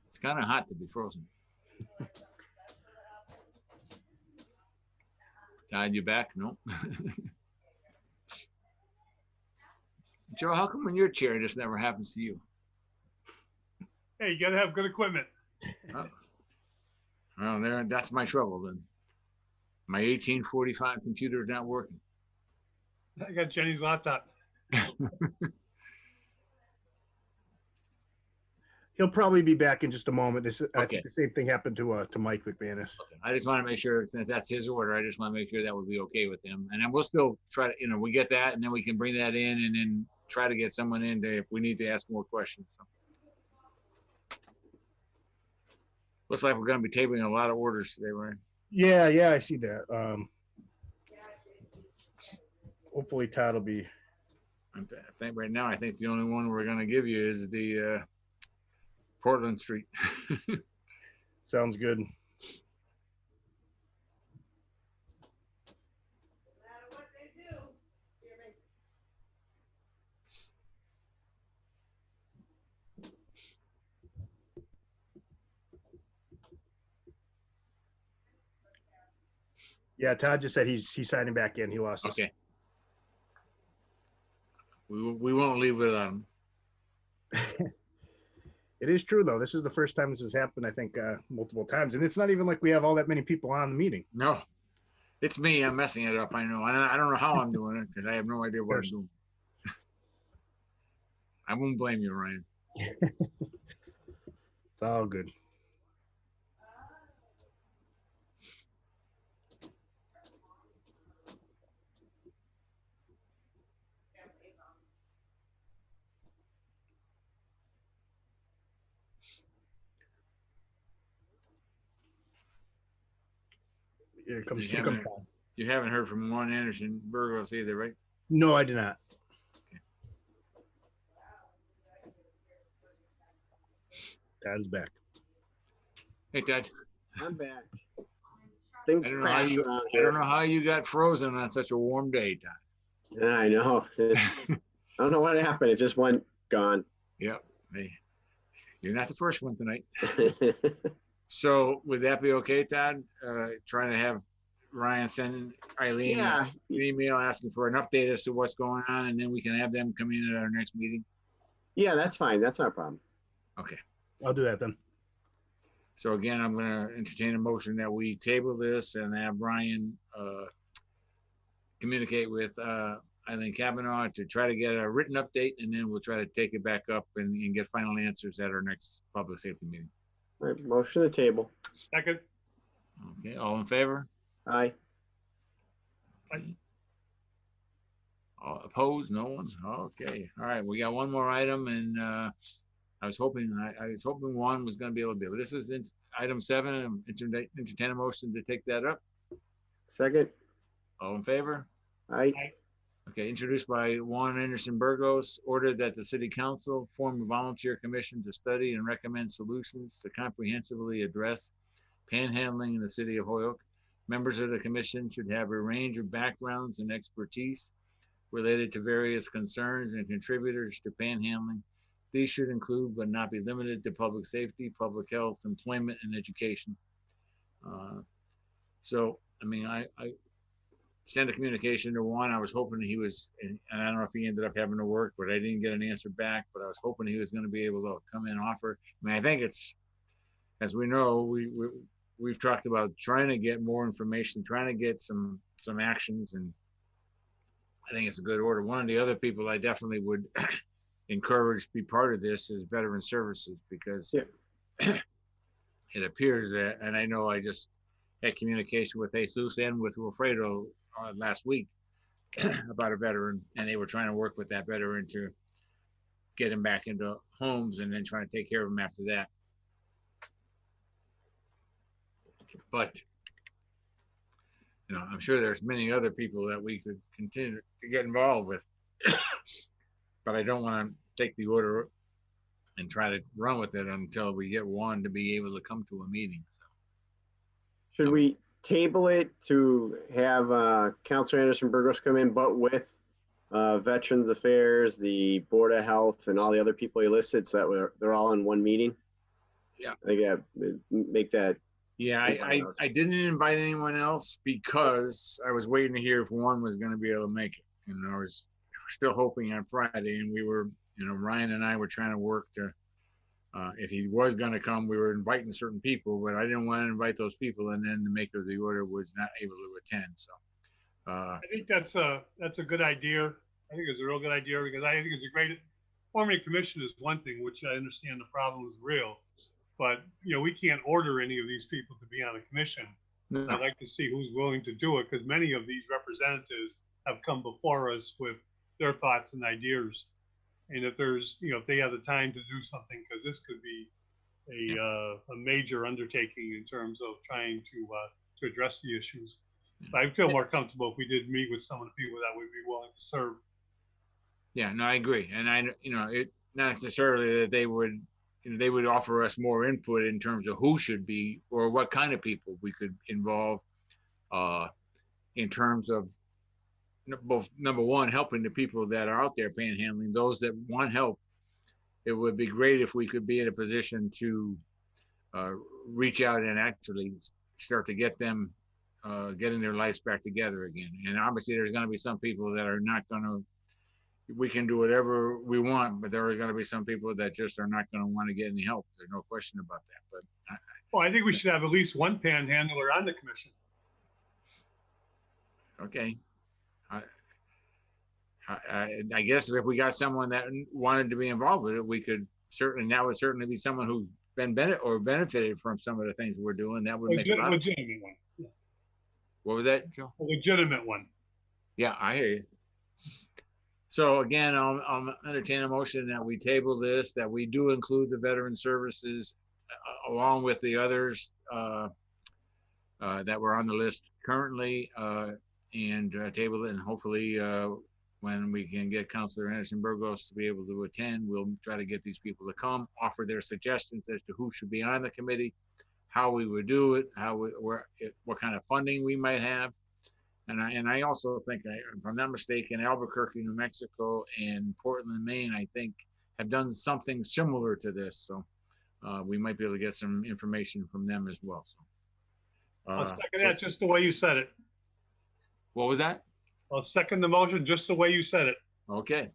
It's kind of hot to be frozen. Todd, you back? No. Joe, how come when your chair this never happens to you? Hey, you gotta have good equipment. Oh. Well, that's my trouble then. My 1845 computer is not working. I got Jenny's laptop. He'll probably be back in just a moment. I Okay. think the same thing happened to Mike McManus. I just want to make sure, since that's his order, I just want to make sure that would be okay with him. And then we'll still try to, we get that, and then we can bring that in and then try to get someone in if we need to ask more questions. So. Looks like we're going to be tabling a lot of orders today, right? Yeah, I see that. Hopefully Todd will be. I think right now, the only one we're going to give you is the Portland Street. Sounds good. Yeah, Todd just said he's signing back in. He lost. Okay. We won't leave without him. It is true though. This is the first time this has happened, I think, multiple times, and it's not even like we have all that many people on the meeting. No, it's me. I'm messing it up. I know. I don't know how I'm doing it because I have no idea what I'm doing. I won't blame you, Ryan. It's all good. Here it comes. You haven't heard from Juan Anderson Burgos either, right? No, I did not. Okay. Todd is back. Hey, Todd. I'm back. Things crash around I here. don't know how you got frozen on such a warm day, Todd. Yeah, I know. I don't know what happened. It just went gone. Yep. Hey, you're not the first one tonight. So would that be okay, Todd? Trying to have Ryan send Eileen an email asking for an update as to what's going on, and then we can have them come in at our next meeting? Yeah, that's fine. That's not a problem. Okay. I'll do that then. So again, I'm going to entertain a motion that we table this and have Ryan communicate with Eileen Kavanaugh to try to get a written update, and then we'll try to take it back up and get final answers at our next public safety meeting. All right, motion to the table. Second. Okay, all in favor? Aye. All opposed? No one? Okay. All right, we got one more item, and I was hoping Juan was going to be able to do it. This is item 7. Entertain a motion to take that up. Second. All in favor? Aye. Okay, introduced by Juan Anderson Burgos, ordered that the city council form a volunteer commission to study and recommend solutions to comprehensively address panhandling in the city of Holyoke. Members of the commission should have a range of backgrounds and expertise related to various concerns and contributors to panhandling. These should include, but not be limited to, public safety, public health, employment, and education. So, I mean, I sent a communication to Juan. I was hoping he was, and I don't know if he ended up having to work, but I didn't get an answer back, but I was hoping he was going to be able to come in and offer. I mean, I think it's, as we know, we've talked about trying to get more information, trying to get some actions, and I think it's a good order. One of the other people I definitely would encourage to be part of this is Veteran Services, because it appears that, and I know I just had communication with Jesus and with Wilfredo last week about a veteran, and they were trying to work with that veteran to get him back into homes and then trying to take care of him after that. But, you know, I'm sure there's many other people that we could continue to get involved with, but I don't want to take the order and try to run with it until we get one to be able to come to a meeting. So. Should we table it to have Councilor Anderson Burgos come in, but with Veterans Affairs, the Board of Health, and all the other people he listed, so that they're all in one meeting? Yeah. I think make that. Yeah, I didn't invite anyone else because I was waiting to hear if one was going to be able to make it. And I was still hoping on Friday, and we were, you know, Ryan and I were trying to work to, if he was going to come, we were inviting certain people, but I didn't want to invite those people, and then the maker of the order was not able to attend. So I think that's a good idea. I think it's a real good idea, because I think it's a great, forming a commission is one thing, which I understand the problem is real, but you know, we can't order any of these people to be on a commission. no. I'd like to see who's willing to do it, because many of these representatives have come before us with their thoughts and ideas. And if there's, you know, if they have the time to do something, because this could be a major undertaking in terms of trying to address the issues. But I feel more comfortable if we did meet with some of the people that would be willing to serve. Yeah, no, I agree. And you know, it not necessarily that they would, you know, they would offer us more input in terms of who should be or what kind of people we could involve in terms of both, number one, helping the people that are out there panhandling, those that want help. It would be great if we could be in a position to reach out and actually start to get them getting their lives back together again. And obviously there's going to be some people that are not going to, we can do whatever we want, but there are going to be some people that just are not going to want to get any help. There's no question about that. But well, I think we should have at least one panhandler on the commission. Okay. I guess if we got someone that wanted to be involved with it, we could certainly, that would certainly be someone who's been benefited from some of the things we're doing. That would make a lot of sense. Legitimate one. Yeah. What was that, Joe? A legitimate one. Yeah, I hear you. So again, I'll entertain a motion that we table this, that we do include the Veteran Services along with the others that were on the list currently, and table it, and hopefully when we can get Councilor Anderson Burgos to be able to attend, we'll try to get these people to come, offer their suggestions as to who should be on the committee, how we would do it, what kind of funding we might have. And I also think, if I'm not mistaken, Albuquerque, New Mexico, and Portland, Maine, I think, have done something similar to this. So we might be able to get some information from them as well. So, I'll second that just the way you said it. What was that? I'll second the motion just the way you said it. Okay.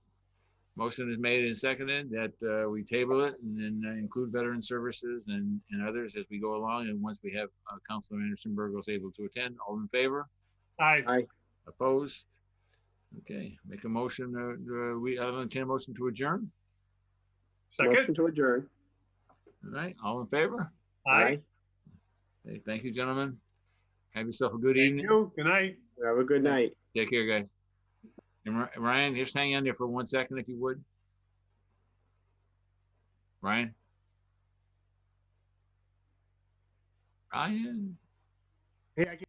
Motion is made and seconded that we table it and then include Veteran Services and others as we go along. And once we have Councilor Anderson Burgos able to attend, all in favor? Aye. Aye. Opposed? Okay. Make a motion. I'll entertain a motion to adjourn. Second. Motion to adjourn. All right. All in favor? Aye. Okay, thank you, gentlemen. Have yourself a good evening. Thank you. Good night. Have a good night. Take care, guys. And Ryan, just hang on there for 1 second if you would. Ryan? Ryan? Hey, I can